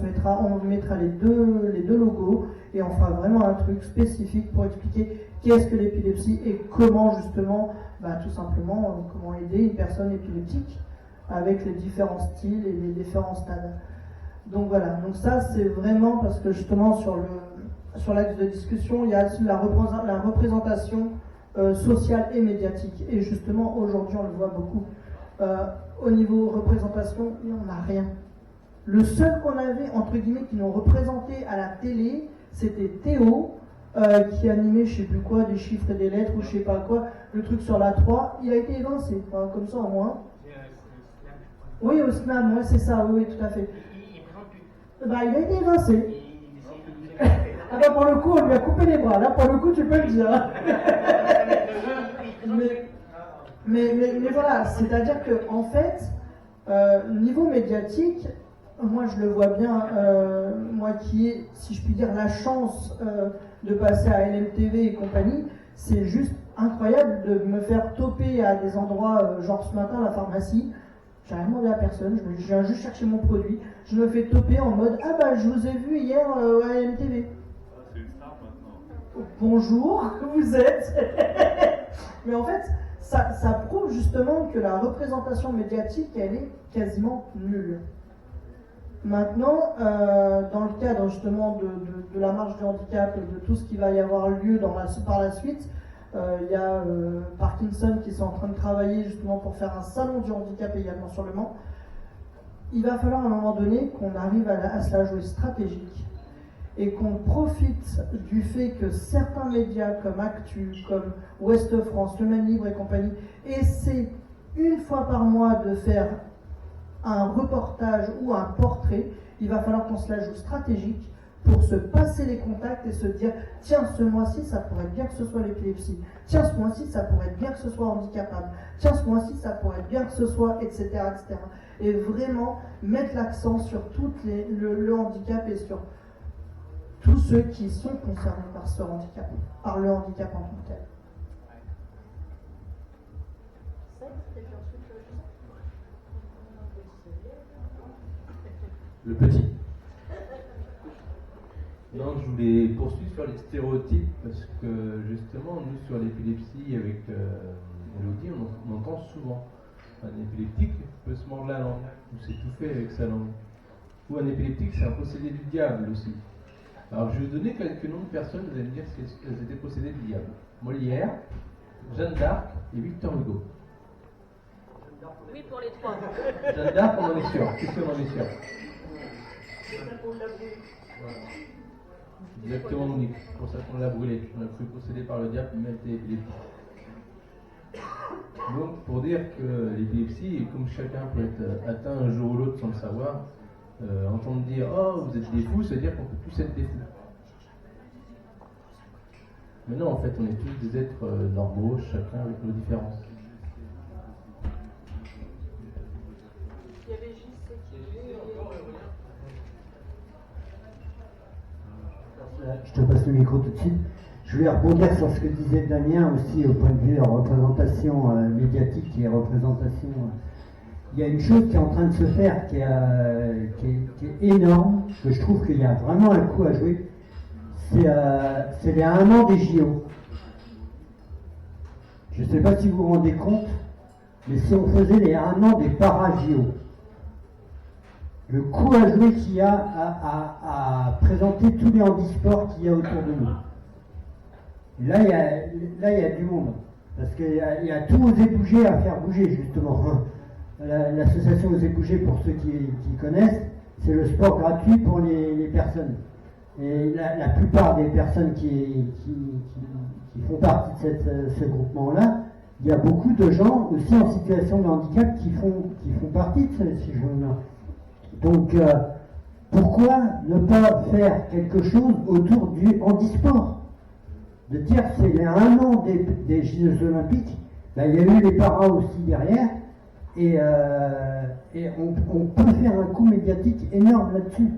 mettra les deux logos, et on fera vraiment un truc spécifique pour expliquer qu'est-ce que l'épilepsie et comment justement, tout simplement, comment aider une personne épileptique avec les différents styles et les différents stades. Donc voilà, donc ça c'est vraiment parce que justement sur sur l'axe de discussion, il y a la représentation sociale et médiatique. Et justement, aujourd'hui, on le voit beaucoup. Au niveau représentation, il n'y en a rien. Le seul qu'on avait, entre guillemets, qui nous représentait à la télé, c'était Théo, qui animait, je sais plus quoi, des chiffres et des lettres, ou je sais pas quoi, le truc sur la 3. Il a été évincé, enfin, comme ça au moins. Oui, au SNAM, ouais, c'est ça, oui, tout à fait. Bah, il a été évincé. Ah bah, pour le coup, on lui a coupé les bras. Là, pour le coup, tu peux le dire. mais voilà, c'est-à-dire que en fait, niveau médiatique, moi je le vois bien, moi qui ai, si je puis dire, la chance de passer à LMTV et compagnie, c'est juste incroyable de me faire toper à des endroits, genre ce matin à la pharmacie. J'ai rien demandé à personne, je viens juste chercher mon produit. Je me fais toper en mode ah bah je vous ai vu hier à LMTV. C'est une star maintenant. Bonjour, vous êtes. Mais en fait, ça prouve justement que la représentation médiatique, elle est quasiment nulle. Maintenant, dans le cadre justement de la marche du handicap, de tout ce qui va y avoir lieu par la suite, il y a Parkinson qui sont en train de travailler justement pour faire un salon du handicap également sur le Mans. Il va falloir à un moment donné qu'on arrive à se la jouer stratégique et qu'on profite du fait que certains médias comme Actu, comme Ouest France, Le Maine Libre et compagnie essaient une fois par mois de faire un reportage ou un portrait. Il va falloir qu'on se la joue stratégique pour se passer les contacts et se dire tiens, ce mois-ci, ça pourrait être bien que ce soit l'épilepsie. Tiens, ce mois-ci, ça pourrait être bien que ce soit handicapable. Tiens, ce mois-ci, ça pourrait être bien que ce soit, etc. etc. Et vraiment mettre l'accent sur le handicap et sur tous ceux qui sont concernés par ce handicap, par le handicap en tant que tel. Le petit. Non, je voulais poursuivre sur les stéréotypes parce que justement, nous sur l'épilepsie avec Elodie, on entend souvent un épileptique peut se mordre la langue ou s'étouffer avec sa langue. Ou un épileptique, c'est un possédé du diable aussi. Alors je vais vous donner quelques noms de personnes, vous allez me dire si elles étaient possédées du diable. Molière, Jeanne d'Arc et Victor Hugo. Oui, pour les trois. Jeanne d'Arc, on en est sûr. Qu'est-ce qu'on en est sûr? Voilà. Exactement, Monique. C'est pour ça qu'on l'a brûlé. On a cru possédé par le diable, même épileptique. Donc, pour dire que l'épilepsie, comme chacun peut être atteint un jour ou l'autre sans le savoir, entendre dire « Oh, vous êtes des fous », ça veut dire qu'on peut tous être des fous. Mais non, en fait, on est tous des êtres normaux, chacun avec nos différences. Il y avait juste Je te passe le micro tout de suite. Je voulais rebondir sur ce que disait Damien aussi au point de vue représentation médiatique et représentation. Il y a une chose qui est en train de se faire qui est énorme, que je trouve qu'il y a vraiment un coup à jouer. C'est les 1 an des JO. Je ne sais pas si vous vous rendez compte, mais si on faisait les 1 an des para-JO, le coup à jouer qu'il y a à présenter tous les handisports qu'il y a autour de nous. Là, il y a du monde. Parce qu'il y a tout Osez Bouger à faire bouger, justement. L'association Osez Bouger, pour ceux qui connaissent, c'est le sport gratuit pour les personnes. Et la plupart des personnes qui font partie de ce groupement-là, il y a beaucoup de gens aussi en situation de handicap qui font partie de ces jeunes-là. Donc, pourquoi ne pas faire quelque chose autour du handisport? De dire que c'est les 1 an des Jeux Olympiques, ben, il y a eu les paras aussi derrière, et on peut faire un coup médiatique énorme là-dessus,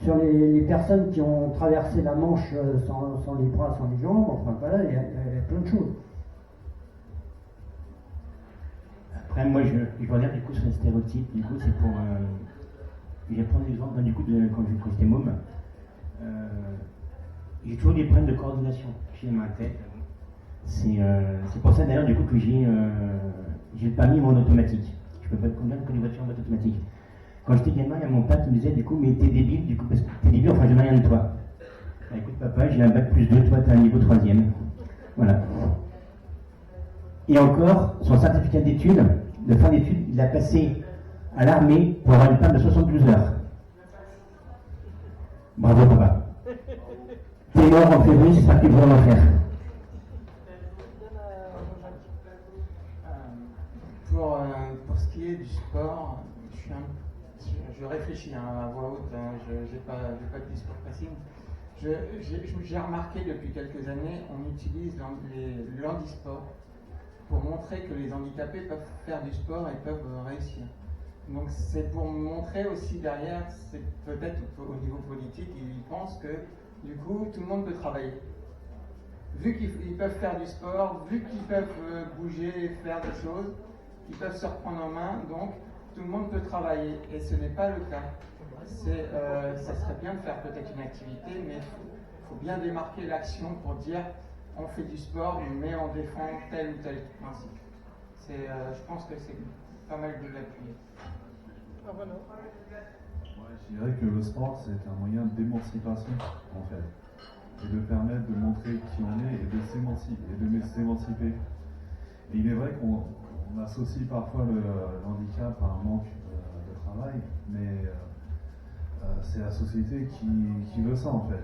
sur les personnes qui ont traversé la Manche sans les bras, sans les jambes, enfin voilà, il y a plein de choses. Après, moi, je reviens du coup sur les stéréotypes, du coup, c'est pour... je vais prendre l'exemple du coup de quand j'étais môme. J'ai toujours des problèmes de coordination chez ma tête. C'est pour ça d'ailleurs du coup que j'ai le permis en automatique. Je peux pas conduire que les voitures en mode automatique. Quand j'étais gamin, il y a mon père qui me disait du coup mais t'es débile du coup parce que t'es débile, enfin je n'ai rien de toi. Bah, écoute Papa, j'ai un bac plus 2, toi, tu as un niveau 3e. Voilà. Et encore, son certificat d'études, de fin d'études, il l'a passé à l'armée pour avoir une femme de 72 heures. Bravo, papa. T'es mort en février, j'espère qu'il pourra en faire. Pour ce qui est du sport, je réfléchis à voix haute, je n'ai pas de discours précis. J'ai remarqué depuis quelques années, on utilise le handisport pour montrer que les handicapés peuvent faire du sport et peuvent réussir. Donc c'est pour montrer aussi derrière, c'est peut-être au niveau politique, ils pensent que du coup tout le monde peut travailler. Vu qu'ils peuvent faire du sport, vu qu'ils peuvent bouger, faire des choses, ils peuvent se reprendre en main, donc tout le monde peut travailler. Et ce n'est pas le cas. Ça serait bien de faire peut-être une activité, mais il faut bien démarquer l'action pour dire on fait du sport, mais on défend tel ou tel principe. Je pense que c'est pas mal de l'appuyer. Je dirais que le sport, c'est un moyen d'émancipation, en fait, et de permettre de montrer qui on est et de s'émanciper. Et il est vrai qu'on associe parfois le handicap à un manque de travail, mais c'est la société qui veut ça, en fait.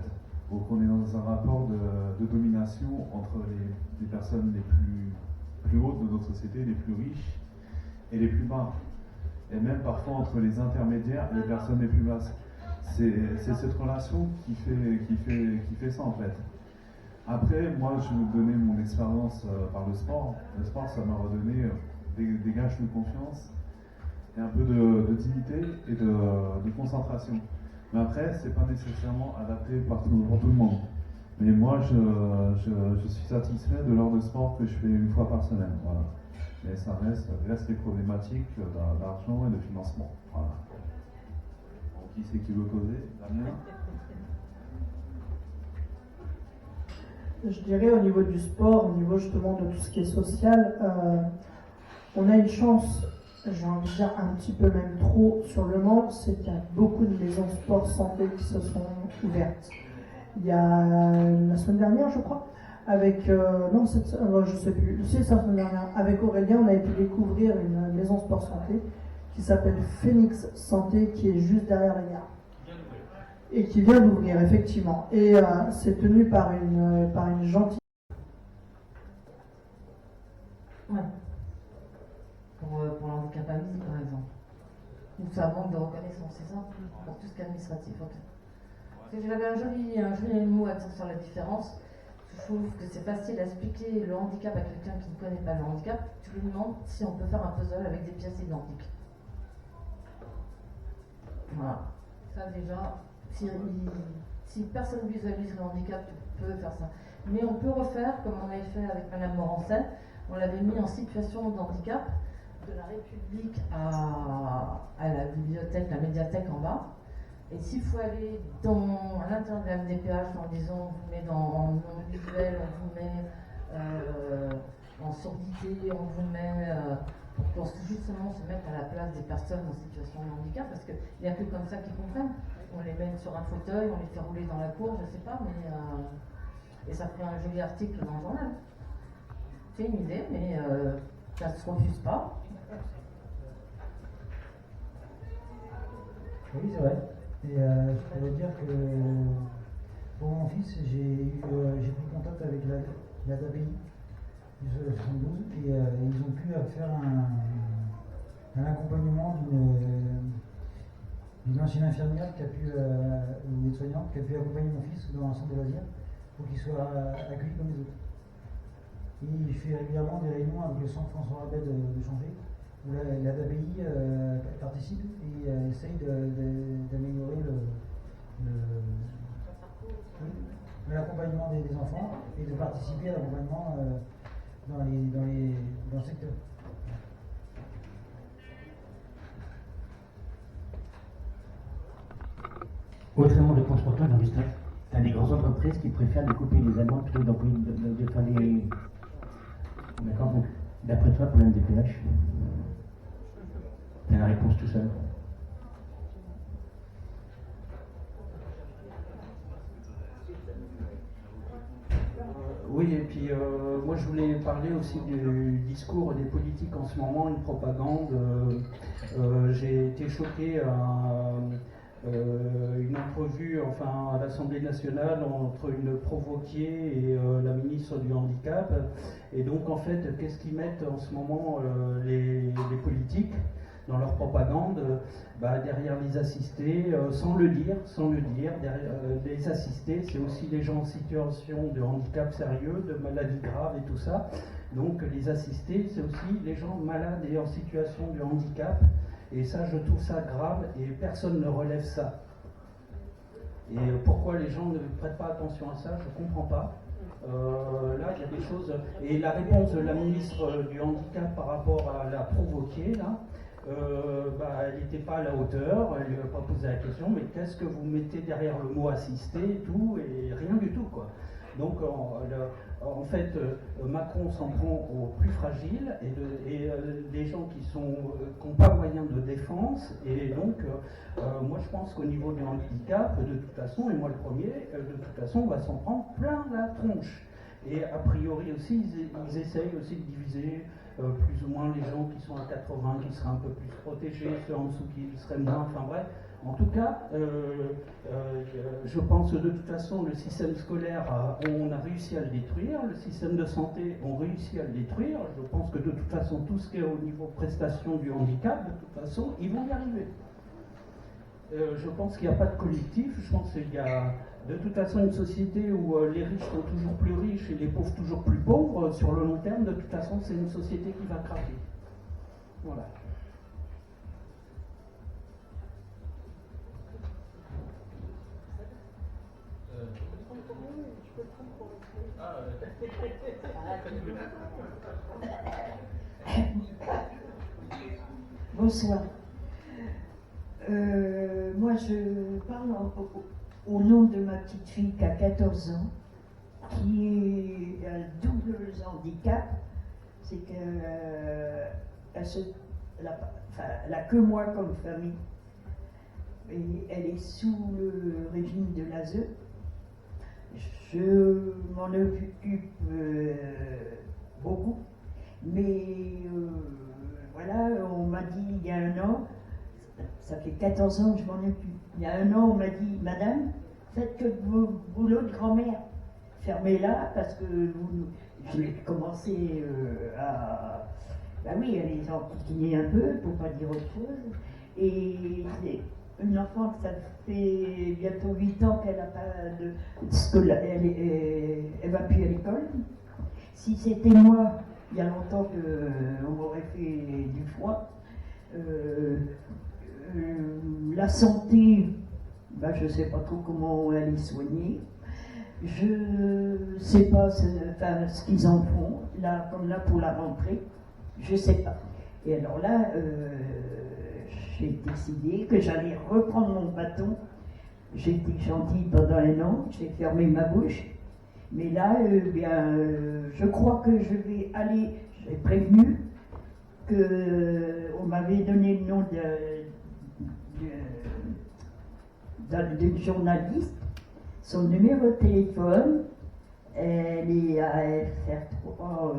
Donc on est dans un rapport de domination entre les personnes les plus hautes de notre société, les plus riches, et les plus bas. Et même parfois entre les intermédiaires et les personnes les plus basses. C'est cette relation qui fait ça, en fait. Après, moi, je vais vous donner mon expérience par le sport. Le sport, ça m'a redonné des gages de confiance et un peu de dignité et de concentration. Mais après, c'est pas nécessairement adapté pour tout le monde. Mais moi, je suis satisfait de l'heure de sport que je fais une fois par semaine. Voilà. Mais ça reste les problématiques d'argent et de financement. Voilà. Donc, qui c'est qui veut causer? Damien? Je dirais au niveau du sport, au niveau justement de tout ce qui est social, on a une chance, j'ai envie de dire un petit peu même trop sur le Mans, c'est qu'il y a beaucoup de maisons sport santé qui se sont ouvertes. Il y a la semaine dernière, je crois, avec je sais plus, c'est la semaine dernière, avec Aurélien, on a été découvrir une maison sport santé qui s'appelle Phoenix Santé, qui est juste derrière la gare. Et qui vient d'ouvrir, effectivement. Et c'est tenu par une gentille. Ouais. Pour l'handicap à vie, par exemple. Ou ça manque de reconnaissance, c'est ça? Pour tout ce qui est administratif, ok. Parce que j'avais un joli mot à dire sur la différence. Je trouve que c'est facile à expliquer le handicap à quelqu'un qui ne connaît pas le handicap. Tu lui demandes si on peut faire un puzzle avec des pièces identiques. Voilà. Ça déjà, si personne visualise le handicap, tu peux faire ça. Mais on peut refaire, comme on avait fait avec Madame Morancet, on l'avait mis en situation de handicap de la République à la bibliothèque, la médiathèque en bas. Et s'il faut aller à l'intérieur de la MDPH en disant on vous met en non-visuel, on vous met en surdité, on vous met pour justement se mettre à la place des personnes en situation de handicap, parce qu'il n'y a que comme ça qu'ils comprennent. On les met sur un fauteuil, on les fait rouler dans la cour, je ne sais pas, mais et ça ferait un joli article dans le journal. C'est une idée, mais ça ne se refuse pas. Oui, c'est vrai. Et je pourrais dire que pour mon fils, j'ai pris contact avec la DABI du 72 et ils ont pu faire un accompagnement d'une ancienne infirmière ou aide-soignante qui a pu accompagner mon fils dans un centre de loisirs pour qu'il soit accueilli comme les autres. Et il fait régulièrement des réunions avec le centre François Rabel de Changé, où la DABI participe et essaye d'améliorer l'accompagnement des enfants et de participer à l'accompagnement dans le secteur. Autrement, de transporteur, Jean-Gustave, tu as des grandes entreprises qui préfèrent découper les amendes plutôt que de faire des. D'accord, donc, d'après toi, pour l'MDPH, tu as la réponse tout seul. Oui, et puis moi je voulais parler aussi du discours des politiques en ce moment, une propagande. J'ai été choqué à une entrevue à l'Assemblée nationale entre une Provoquier et la ministre du Handicap. Et donc en fait, qu'est-ce qu'ils mettent en ce moment les politiques dans leur propagande? Derrière les assistés, sans le dire, derrière les assistés, c'est aussi les gens en situation de handicap sérieux, de maladies graves et tout ça. Donc les assistés, c'est aussi les gens malades et en situation de handicap. Et ça, je trouve ça grave et personne ne relève ça. Et pourquoi les gens ne prêtent pas attention à ça, je ne comprends pas. Là, il y a des choses. Et la réponse de la ministre du Handicap par rapport à la Provoquier, là, elle n'était pas à la hauteur, elle n'a pas posé la question, mais qu'est-ce que vous mettez derrière le mot assisté et tout, et rien du tout, quoi. Donc, en fait, Macron s'en prend aux plus fragiles et des gens qui n'ont pas moyen de défense. Et donc, moi, je pense qu'au niveau du handicap, de toute façon, et moi le premier, de toute façon, on va s'en prendre plein la tronche. Et a priori aussi, ils essayent aussi de diviser plus ou moins les gens qui sont à 80, qui seraient un peu plus protégés, ceux en dessous qui seraient moins, enfin bref. En tout cas, je pense que de toute façon, le système scolaire, on a réussi à le détruire, le système de santé, on réussit à le détruire. Je pense que de toute façon, tout ce qui est au niveau prestation du handicap, de toute façon, ils vont y arriver. Je pense qu'il n'y a pas de collectif, je pense qu'il y a de toute façon une société où les riches sont toujours plus riches et les pauvres toujours plus pauvres. Sur le long terme, de toute façon, c'est une société qui va craquer. Voilà. Bonsoir. Moi, je parle au nom de ma petite fille qui a 14 ans, qui a un double handicap. C'est qu'elle n'a que moi comme famille. Et elle est sous le régime de l'ASE. Je m'en occupe beaucoup. Mais voilà, on m'a dit il y a un an, ça fait 14 ans que je m'en occupe. Il y a un an, on m'a dit, madame, faites que vos boulots de grand-mère. Fermez-la parce que j'ai commencé à. Ben oui, à les enquiquiner un peu, pour pas dire autre chose. Et une enfant, ça fait bientôt 8 ans qu'elle n'a pas de scolaire, elle va plus à l'école. Si c'était moi, il y a longtemps qu'on m'aurait fait du froid. La santé, ben je ne sais pas trop comment aller soigner. Je ne sais pas ce qu'ils en font, là, comme là pour la rentrée, je ne sais pas. Et alors là, j'ai décidé que j'allais reprendre mon bâton. J'ai été gentille pendant un an, j'ai fermé ma bouche. Mais là, je crois que je vais aller, j'ai prévenu qu'on m'avait donné le nom d'une journaliste, son numéro de téléphone, elle est à FR3,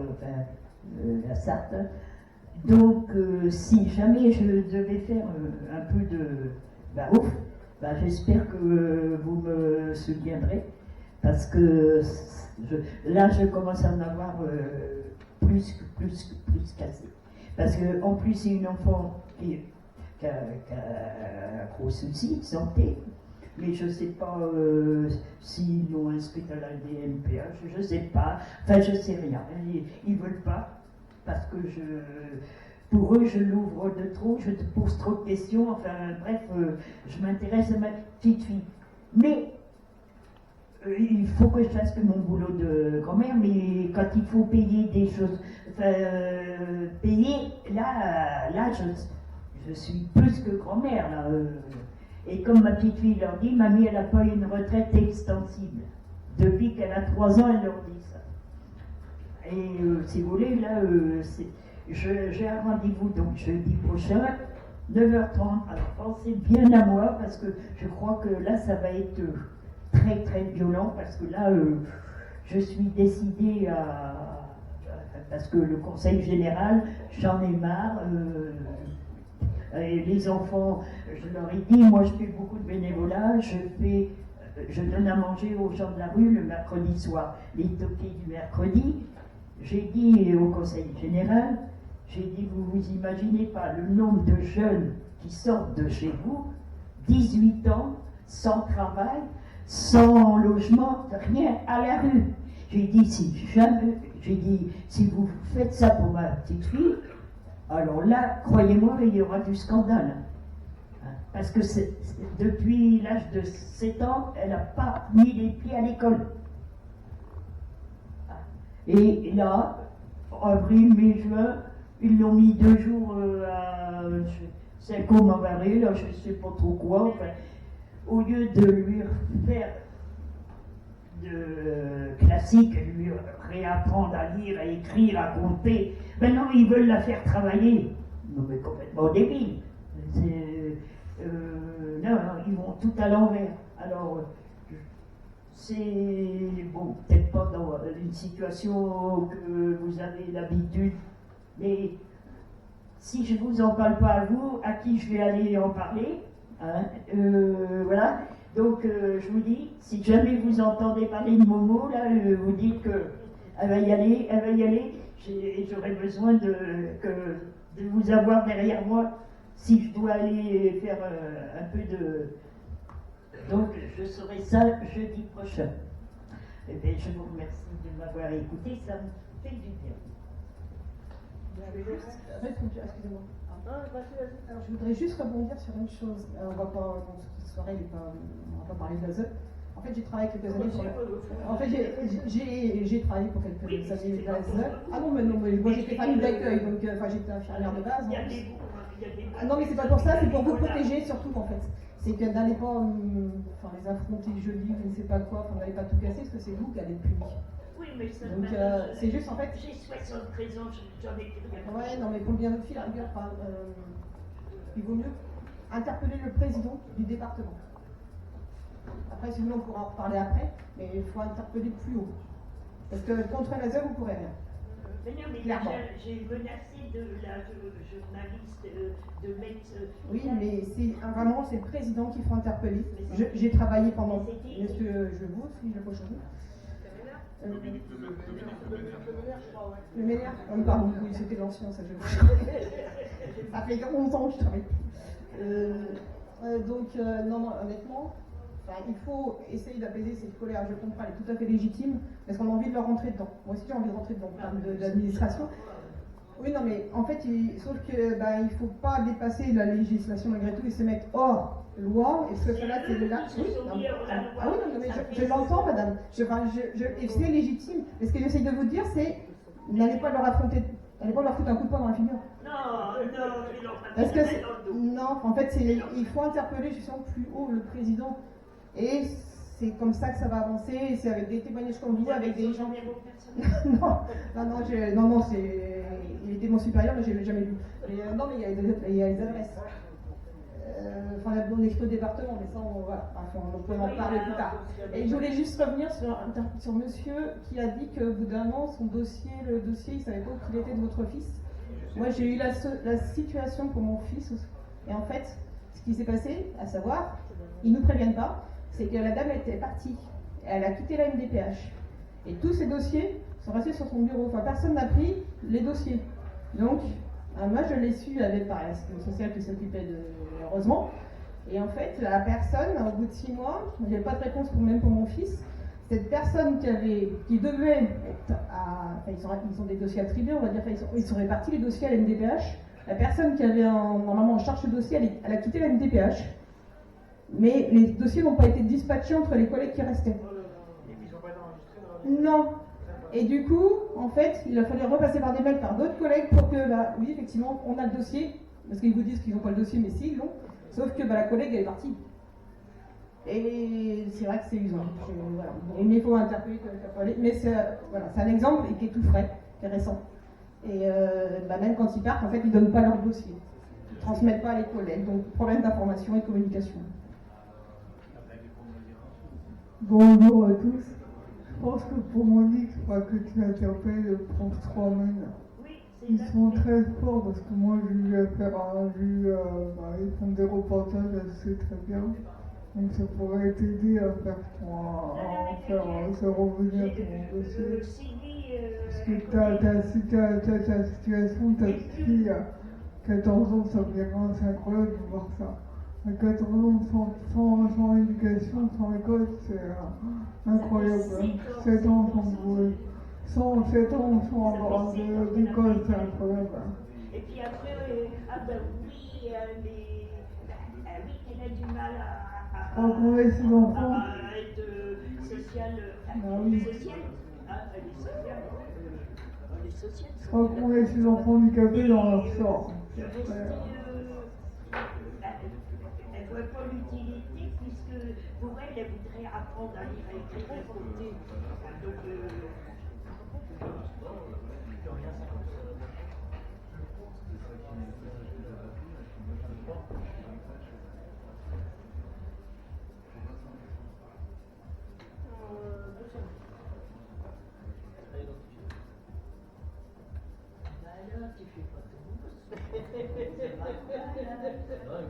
la Sarthe. Donc, si jamais je devais faire un peu de ouf, j'espère que vous me soutiendrez, parce que là, je commence à en avoir plus qu'assez. Parce qu'en plus, c'est une enfant qui a un gros souci de santé, mais je ne sais pas s'ils l'ont inscrite à la DMPH, je ne sais pas, enfin je ne sais rien, ils ne veulent pas, parce que pour eux je l'ouvre de trop, je te pose trop de questions, enfin bref, je m'intéresse à ma petite fille. Mais il faut que je fasse que mon boulot de grand-mère, mais quand il faut payer des choses, payer, là je suis plus que grand-mère, là. Et comme ma petite fille leur dit, mamie, elle n'a pas une retraite extensible. Depuis qu'elle a 3 ans, elle leur dit ça. Et si vous voulez, là, j'ai un rendez-vous donc jeudi prochain, 9h30. Alors pensez bien à moi, parce que je crois que là, ça va être très très violent, parce que là, je suis décidée parce que le conseil général, j'en ai marre. Et les enfants, je leur ai dit, moi je fais beaucoup de bénévolat, je donne à manger aux gens de la rue le mercredi soir, les toqués du mercredi. J'ai dit au conseil général, j'ai dit, vous vous imaginez pas le nombre de jeunes qui sortent de chez vous, 18 ans, sans travail, sans logement, rien, à la rue. J'ai dit, si vous faites ça pour ma petite fille, alors là, croyez-moi, il y aura du scandale. Parce que depuis l'âge de 7 ans, elle n'a pas mis les pieds à l'école. Et là, avril, mai, juin, ils l'ont mis 2 jours à Saint-Côme-en-Barré, là, je ne sais pas trop quoi. Enfin, au lieu de lui faire de classique, lui réapprendre à lire, à écrire, à compter, maintenant ils veulent la faire travailler. Non, mais complètement débile. Non, ils vont tout à l'envers. Alors, c'est bon, peut-être pas dans une situation que vous avez l'habitude, mais si je ne vous en parle pas à vous, à qui je vais aller en parler, hein, voilà. Donc, je vous dis, si jamais vous entendez parler de Momo, là, vous dites qu'elle va y aller, elle va y aller, j'aurais besoin de vous avoir derrière moi si je dois aller faire un peu de... Donc, je saurai ça jeudi prochain. Eh bien, je vous remercie de m'avoir écouté, ça me fait du bien. Excusez-moi. Alors, je voudrais juste rebondir sur une chose. On va pas, dans cette soirée, on va pas parler de l'ASE. En fait, j'ai travaillé quelques années sur En fait, j'ai travaillé pour quelques années de l'ASE. Ah non, mais moi j'étais famille d'accueil, donc j'étais infirmière de base. Ah non, mais c'est pas pour ça, c'est pour vous protéger surtout en fait. C'est que n'allez pas les affronter jeudi, je ne sais pas quoi, n'allez pas tout casser parce que c'est vous qui allez être punis. Oui, mais ça donc c'est juste en fait. J'ai 73 ans, j'en ai rien. Ouais, non, mais pour le bien de votre fille, la rigueur, il vaut mieux interpeller le président du département. Après, si vous voulez, on pourra en reparler après, mais il faut interpeller plus haut. Parce que contre l'ASE, vous ne pourrez rien. Mais non, mais j'ai menacé la journaliste de mettre. Oui, mais vraiment, c'est le président qu'il faut interpeller. J'ai travaillé pendant. Monsieur, je vous, si je le prochain. Le Ménère, oui, pardon, oui, c'était l'ancien, ça je ça fait 11 ans que je travaille. Donc, non, honnêtement, il faut essayer d'apaiser cette colère. Je comprends, elle est tout à fait légitime, parce qu'on a envie de leur rentrer dedans. Moi aussi, j'ai envie de rentrer dedans, en termes d'administration. Oui, non, mais en fait, sauf que il ne faut pas dépasser la législation malgré tout et se mettre hors loi. Et ce que cela, c'est là. Oui, non, ah oui, non, mais je l'entends, madame. Et c'est légitime. Mais ce que j'essaie de vous dire, c'est n'allez pas leur affronter. N'allez pas leur foutre un coup de poing dans la figure. Non, parce que non, en fait, il faut interpeller justement plus haut le président. Et c'est comme ça que ça va avancer. Et c'est avec des témoignages comme vous, avec des gens. Non, il était mon supérieur, mais je ne l'ai jamais vu. Mais, non, mais il y a les adresses. On est au département, mais ça, on peut en parler plus tard. Et je voulais juste revenir sur monsieur qui a dit que, au bout d'un an, le dossier, il ne savait pas où il était de votre fils. Moi, j'ai eu la situation pour mon fils. Et en fait, ce qui s'est passé, à savoir, ils ne nous préviennent pas, c'est que la dame était partie. Elle a quitté la MDPH. Et tous ces dossiers sont restés sur son bureau. Enfin, personne n'a pris les dossiers. Donc, moi, je l'ai su avec la sécurité sociale qui s'occupait heureusement. Et en fait, la personne, au bout de 6 mois, il n'y avait pas de réponse même pour mon fils. Cette personne qui devait être ils ont des dossiers attribués, on va dire, ils sont répartis les dossiers à la MDPH. La personne qui avait normalement en charge ce dossier, elle a quitté la MDPH. Mais les dossiers n'ont pas été dispatchés entre les collègues qui restaient. Non. Et du coup, en fait, il a fallu repasser par des mails par d'autres collègues pour que, oui, effectivement, on a le dossier, parce qu'ils vous disent qu'ils n'ont pas le dossier, mais si, ils l'ont. Sauf que la collègue, elle est partie. Et c'est vrai que c'est usant. Voilà. Mais il faut interpeller. Mais c'est un exemple qui est tout frais, qui est récent. Et même quand ils partent, en fait, ils ne donnent pas leur dossier. Ils ne transmettent pas à les collègues. Donc, problème d'information et de communication. Bonjour à tous. pense que pour Monique, je crois que tu interpelles le Prof 3000. Ils sont très forts parce que moi j'ai eu affaire à ils font des reportages assez très bien. Donc ça pourrait t'aider à faire se revenir à ton dossier. Parce que ta situation, ta fille à 14 ans, ça me c'est incroyable de voir ça. À 14 ans sans éducation, sans école, c'est incroyable. 7 ans sans 7 ans sans avoir d'école, c'est incroyable. Et puis après, oui, elle a du mal à rencontrer ses enfants. Être sociale. Oui. Elle est sociale. Rencontrer ses enfants handicapés dans leur sort. Elle ne voit pas l'utilité puisque pour elle voudrait apprendre à lire, à écrire, à compter.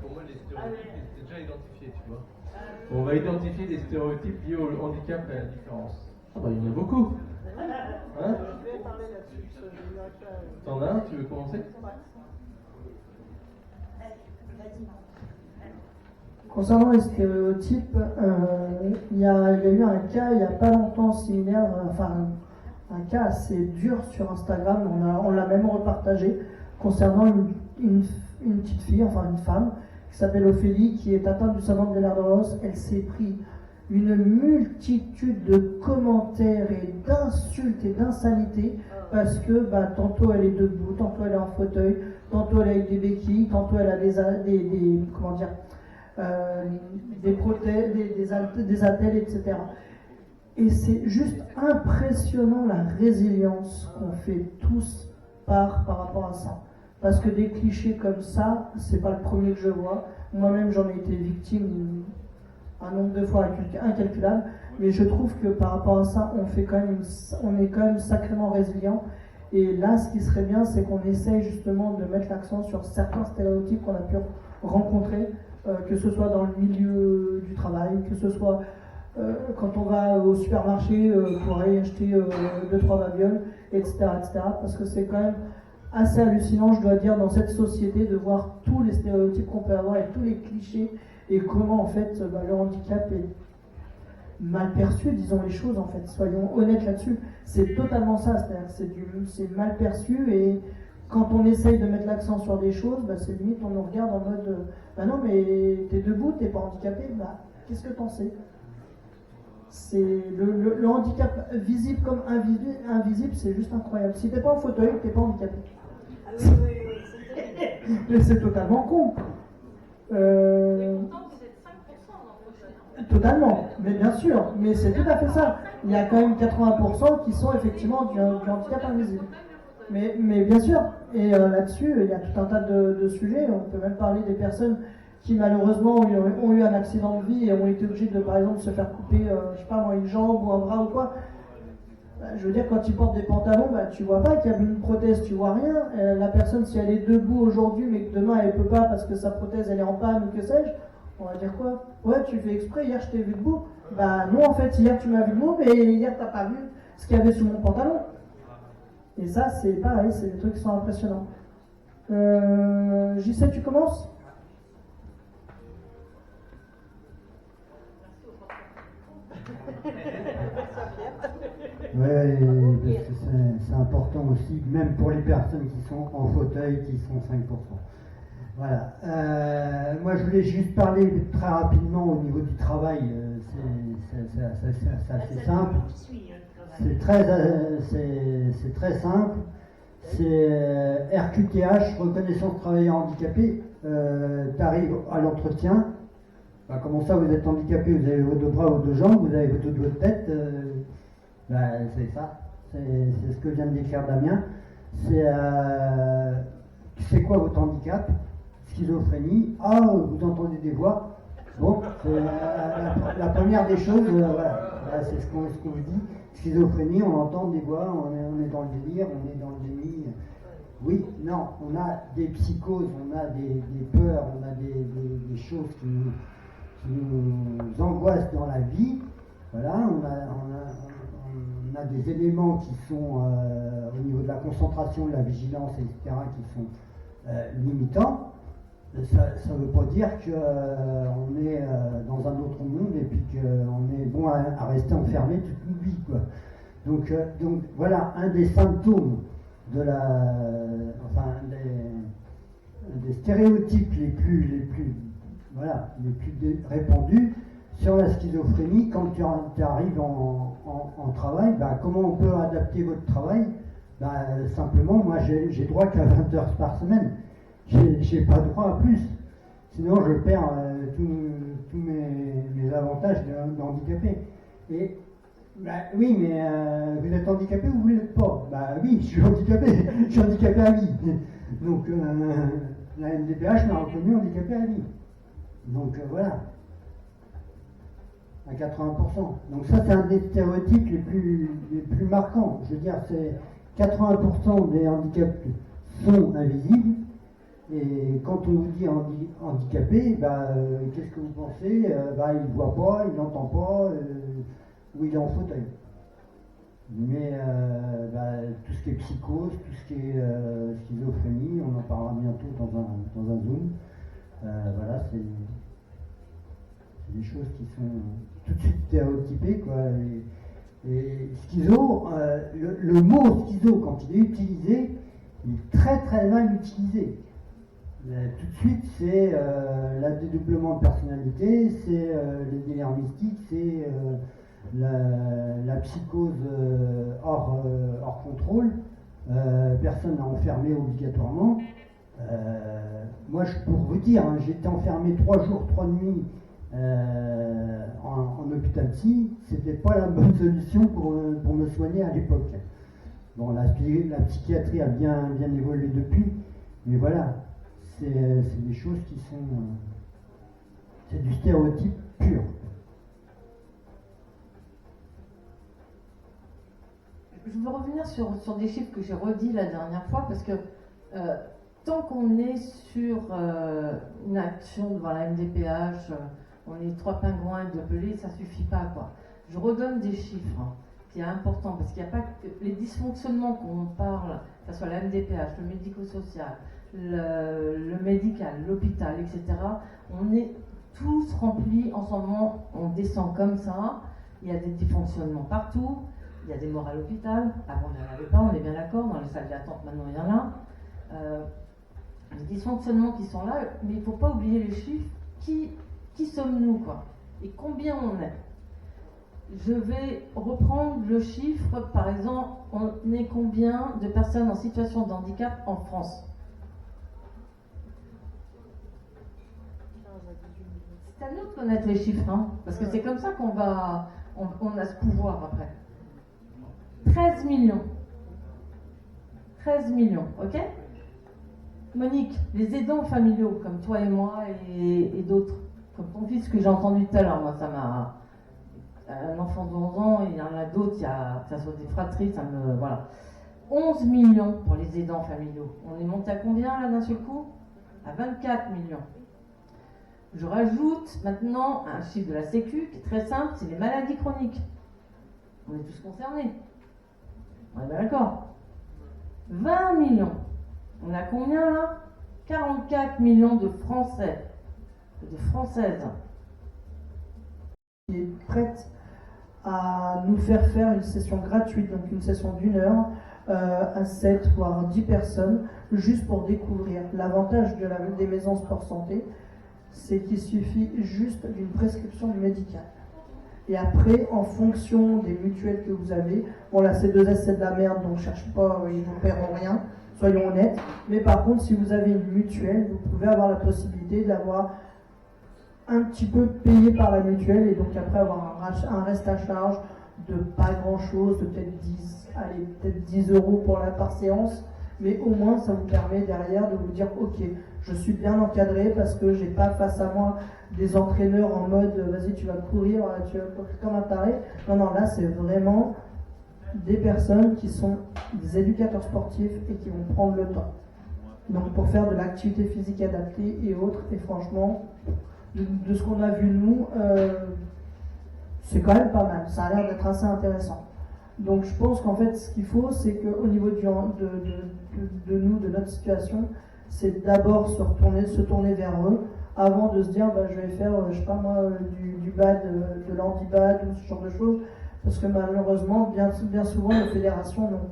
Pour moi, les stéréotypes étaient déjà identifiés, tu vois. On va identifier les stéréotypes liés au handicap et à la différence. Ah bah, il y en a beaucoup. Hein? T'en as un, tu veux commencer? Concernant les stéréotypes, il y a eu un cas il n'y a pas longtemps similaire, un cas assez dur sur Instagram, on l'a même repartagé, concernant une petite fille, enfin une femme, qui s'appelle Ophélie, qui est atteinte du syndrome de Ehlers-Danlos. Elle s'est pris une multitude de commentaires et d'insultes et d'insanités, parce que tantôt elle est debout, tantôt elle est en fauteuil, tantôt elle est avec des béquilles, tantôt elle a des prothèses, des attelles, etc. Et c'est juste impressionnant la résilience qu'on fait tous par rapport à ça. Parce que des clichés comme ça, c'est pas le premier que je vois. Moi-même, j'en ai été victime un nombre de fois incalculable. Mais je trouve que par rapport à ça, on est quand même sacrément résilient. Et là, ce qui serait bien, c'est qu'on essaye justement de mettre l'accent sur certains stéréotypes qu'on a pu rencontrer, que ce soit dans le milieu du travail, que ce soit quand on va au supermarché pour aller acheter 2-3 babioles, etc., etc. Parce que c'est quand même assez hallucinant, je dois dire, dans cette société, de voir tous les stéréotypes qu'on peut avoir et tous les clichés, et comment en fait le handicap est mal perçu, disons les choses en fait, soyons honnêtes là-dessus. C'est totalement ça, c'est-à-dire que c'est mal perçu, et quand on essaye de mettre l'accent sur des choses, c'est limite on nous regarde en mode non mais t'es debout, t'es pas handicapé, qu'est-ce que t'en sais? C'est le handicap visible comme invisible, c'est juste incroyable. Si t'es pas en fauteuil, t'es pas handicapé. Mais c'est totalement con. Totalement, mais bien sûr, mais c'est tout à fait ça. Il y a quand même 80% qui sont effectivement du handicap invisible. Mais bien sûr, et là-dessus, il y a tout un tas de sujets. On peut même parler des personnes qui malheureusement ont eu un accident de vie et ont été obligés de, par exemple, se faire couper, je sais pas moi, une jambe ou un bras ou quoi. Je veux dire, quand ils portent des pantalons, tu vois pas qu'il y a une prothèse, tu vois rien. La personne, si elle est debout aujourd'hui, mais que demain elle peut pas parce que sa prothèse elle est en panne ou que sais-je, on va dire quoi? Ouais, tu fais exprès, hier je t'ai vu debout. Non, en fait, hier tu m'as vu debout, mais hier t'as pas vu ce qu'il y avait sous mon pantalon. Et ça, c'est pareil, c'est des trucs qui sont impressionnants. JC, tu commences? Ouais, c'est important aussi, même pour les personnes qui sont en fauteuil, qui sont 5%. Voilà. Moi, je voulais juste parler très rapidement au niveau du travail. C'est assez simple. C'est très simple. C'est RQTH, reconnaissance travailleur handicapé. Tu arrives à l'entretien. Comment ça, vous êtes handicapé? Vous avez vos deux bras, vos deux jambes, vous avez vos deux doigts de tête. C'est ça. C'est ce que vient de décrire Damien. C'est quoi votre handicap? Schizophrénie. Ah, vous entendez des voix. Bon, c'est la première des choses. Voilà. Voilà, c'est ce qu'on vous dit. Schizophrénie, on entend des voix, on est dans le délire, on est dans le déni. Oui, non, on a des psychoses, on a des peurs, on a des choses qui nous angoissent dans la vie. Voilà, on a des éléments qui sont au niveau de la concentration, de la vigilance, etc., qui sont limitants. Ça ne veut pas dire qu'on est dans un autre monde et puis qu'on est bon à rester enfermé toute une vie, quoi. Donc voilà, un des symptômes de des stéréotypes les plus répandus sur la schizophrénie. Quand tu arrives en travail, comment on peut adapter votre travail? Simplement, moi j'ai droit qu'à 20 heures par semaine. J'ai pas droit à plus. Sinon, je perds tous mes avantages d'handicapé. Et oui, mais vous êtes handicapé ou vous ne l'êtes pas? Oui, je suis handicapé. Je suis handicapé à vie. Donc, la MDPH m'a reconnu handicapé à vie. Donc, voilà. À 80%. Donc, ça, c'est un des stéréotypes les plus marquants. Je veux dire, c'est 80% des handicaps sont invisibles. Et quand on vous dit handicapé, qu'est-ce que vous pensez? Il ne voit pas, il n'entend pas, ou il est en fauteuil. Mais tout ce qui est psychose, tout ce qui est schizophrénie, on en parlera bientôt dans un Zoom. Voilà, c'est des choses qui sont tout de suite stéréotypées, quoi. Et schizo, le mot schizo, quand il est utilisé, il est très très mal utilisé. Tout de suite, c'est le dédoublement de personnalité, c'est les délires mystiques, c'est la psychose hors contrôle, personne à enfermer obligatoirement. Moi, pour vous dire, j'ai été enfermé 3 jours, 3 nuits en hôpital psy, c'était pas la bonne solution pour me soigner à l'époque. Bon, la psychiatrie a bien évolué depuis, mais voilà. C'est des choses qui sont... c'est du stéréotype pur. Je veux revenir sur des chiffres que j'ai redits la dernière fois, parce que tant qu'on est sur une action devant la MDPH, on est 3 pingouins et 2 pelés, ça suffit pas, quoi. Je redonne des chiffres, qui est important, parce qu'il n'y a pas que les dysfonctionnements qu'on parle, que ce soit la MDPH, le médico-social, le médical, l'hôpital, etc. On est tous remplis en ce moment, on descend comme ça, il y a des dysfonctionnements partout, il y a des morts à l'hôpital, avant il n'y en avait pas, on est bien d'accord, dans les salles d'attente maintenant il y en a. Les dysfonctionnements qui sont là, mais il ne faut pas oublier les chiffres, qui sommes-nous, quoi, et combien on est. Je vais reprendre le chiffre, par exemple, on est combien de personnes en situation de handicap en France? C'est à nous de connaître les chiffres, parce que c'est comme ça qu'on a ce pouvoir après. 13 millions. 13 millions, ok? Monique, les aidants familiaux, comme toi et moi et d'autres, comme ton fils que j'ai entendu tout à l'heure, moi ça m'a... Un enfant de 11 ans, il y en a d'autres, que ça soit des fratries, ça me... Voilà. 11 millions pour les aidants familiaux. On est monté à combien là d'un seul coup? À 24 millions. Je rajoute maintenant un chiffre de la Sécu qui est très simple, c'est les maladies chroniques. On est tous concernés. On est bien d'accord. 20 millions. On a combien là? 44 millions de Français, de Françaises. Qui est prête à nous faire une session gratuite, donc une session d'1 heure, à 7 voire 10 personnes, juste pour découvrir. L'avantage des maisons sport santé, c'est qu'il suffit juste d'une prescription médicale. Et après, en fonction des mutuelles que vous avez, bon la C2S c'est de la merde, donc cherche pas, ils ne paieront rien, soyons honnêtes. Mais par contre, si vous avez une mutuelle, vous pouvez avoir la possibilité d'avoir un petit peu payé par la mutuelle et donc après avoir un reste à charge de pas grand chose, de peut-être 10 euros par séance. mais au moins ça vous permet derrière de vous dire ok, je suis bien encadré parce que j'ai pas face à moi des entraîneurs en mode vas-y tu vas courir comme un taré. Non, là c'est vraiment des personnes qui sont des éducateurs sportifs et qui vont prendre le temps. Donc pour faire de l'activité physique adaptée et autres, et franchement, de ce qu'on a vu nous, c'est quand même pas mal, ça a l'air d'être assez intéressant. Donc je pense qu'en fait ce qu'il faut, c'est qu'au niveau de nous, de notre situation, c'est d'abord se tourner vers eux, avant de se dire je vais faire, je sais pas moi, du bad, de l'handibad ou ce genre de choses, parce que malheureusement, bien souvent, les fédérations n'ont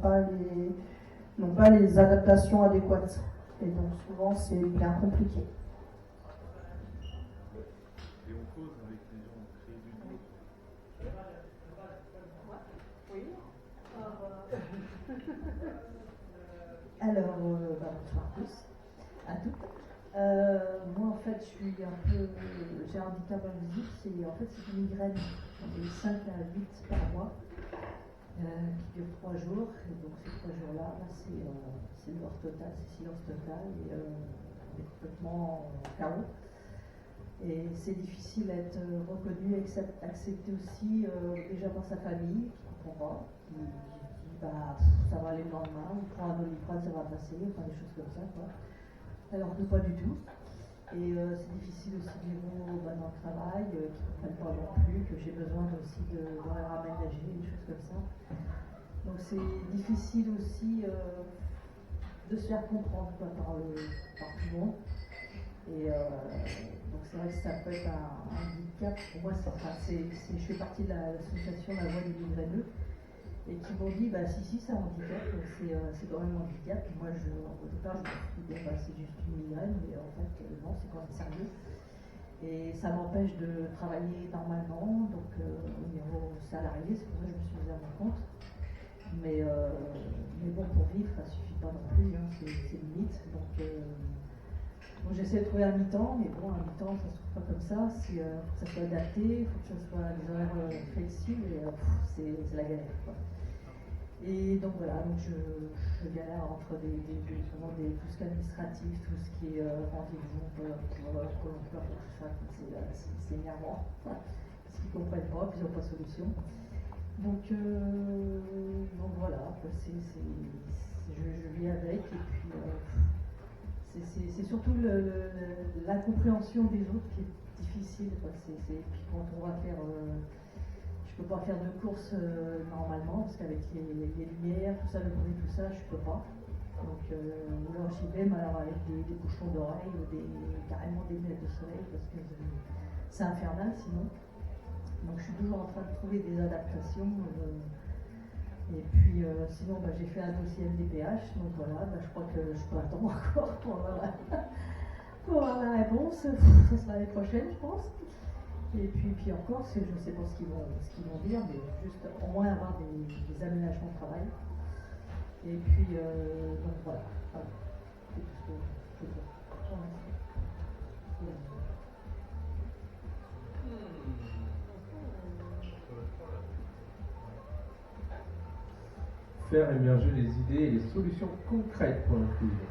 pas les adaptations adéquates. Et donc souvent, c'est bien compliqué. Et on cause avec les gens créés du groupe. Oui. Alors, bonsoir à tous, à toutes. Moi, en fait, j'ai un handicap invisible, c'est une migraine, de 5 à 8 par mois, qui dure 3 jours, et donc ces 3 jours-là, c'est mort total, c'est silence total, et on est complètement KO. Et c'est difficile d'être reconnu, accepté aussi déjà par sa famille, qui ne comprend pas, qui dit ça va aller le lendemain, on prend un Doliprane, ça va passer, enfin des choses comme ça, quoi. Alors que pas du tout. Et c'est difficile aussi de vivre dans le travail, qui ne comprennent pas non plus, que j'ai besoin aussi d'horaires aménagés, des choses comme ça. Donc c'est difficile aussi de se faire comprendre par tout le monde. Et donc c'est vrai que ça peut être un handicap. Pour moi, je fais partie de l'association La Voix des migraineux, et qui m'ont dit si c'est un handicap, c'est quand même un handicap. Et moi au départ je me suis dit c'est juste une migraine, mais en fait non, c'est quand même sérieux. Et ça m'empêche de travailler normalement, donc au niveau salarié, c'est pour ça que je me suis mise à mon compte. Mais bon, pour vivre, ça ne suffit pas non plus, c'est limite. Donc j'essaie de trouver un mi-temps, mais bon, un mi-temps, ça ne se trouve pas comme ça. Il faut que ça soit adapté, il faut que ça soit des horaires flexibles, et c'est la galère, quoi. Et donc voilà, donc je galère entre tout ce qui est administratif, tout ce qui est rendez-vous pour l'emploi, tout ça, c'est énervant, parce qu'ils ne comprennent pas, puis ils n'ont pas de solution. Donc voilà, je vis avec, et puis c'est surtout l'incompréhension des autres qui est difficile, quoi. Puis quand on va faire... je ne peux pas faire de course normalement, parce qu'avec les lumières, tout ça, le bruit, tout ça, je ne peux pas. Donc là, j'y vais, mais alors avec des bouchons d'oreilles ou carrément des lunettes de soleil, parce que c'est infernal sinon. Donc je suis toujours en train de trouver des adaptations. Et puis sinon, j'ai fait un dossier MDPH, donc voilà, je crois que je peux attendre encore pour avoir la réponse. Ça sera l'année prochaine, je pense. Et puis encore, je ne sais pas ce qu'ils vont dire, mais juste au moins avoir des aménagements de travail. Et puis, donc voilà. C'est tout ce que je peux dire. Faire émerger les idées et les solutions concrètes pour l'inclusion.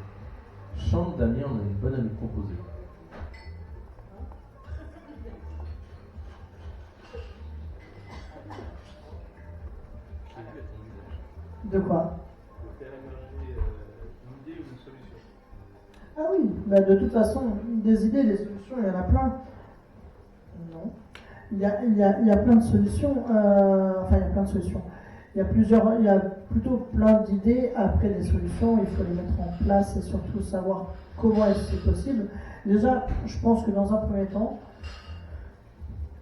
Chante Damien, on a une bonne à nous proposer. De quoi? Faire émerger une idée ou une solution. Ah oui, de toute façon, des idées, des solutions, il y en a plein. Non. Il y a plein de solutions. Il y a plein de solutions. Il y a plutôt plein d'idées. Après, les solutions, il faut les mettre en place et surtout savoir comment est-ce que c'est possible. Déjà, je pense que dans un premier temps,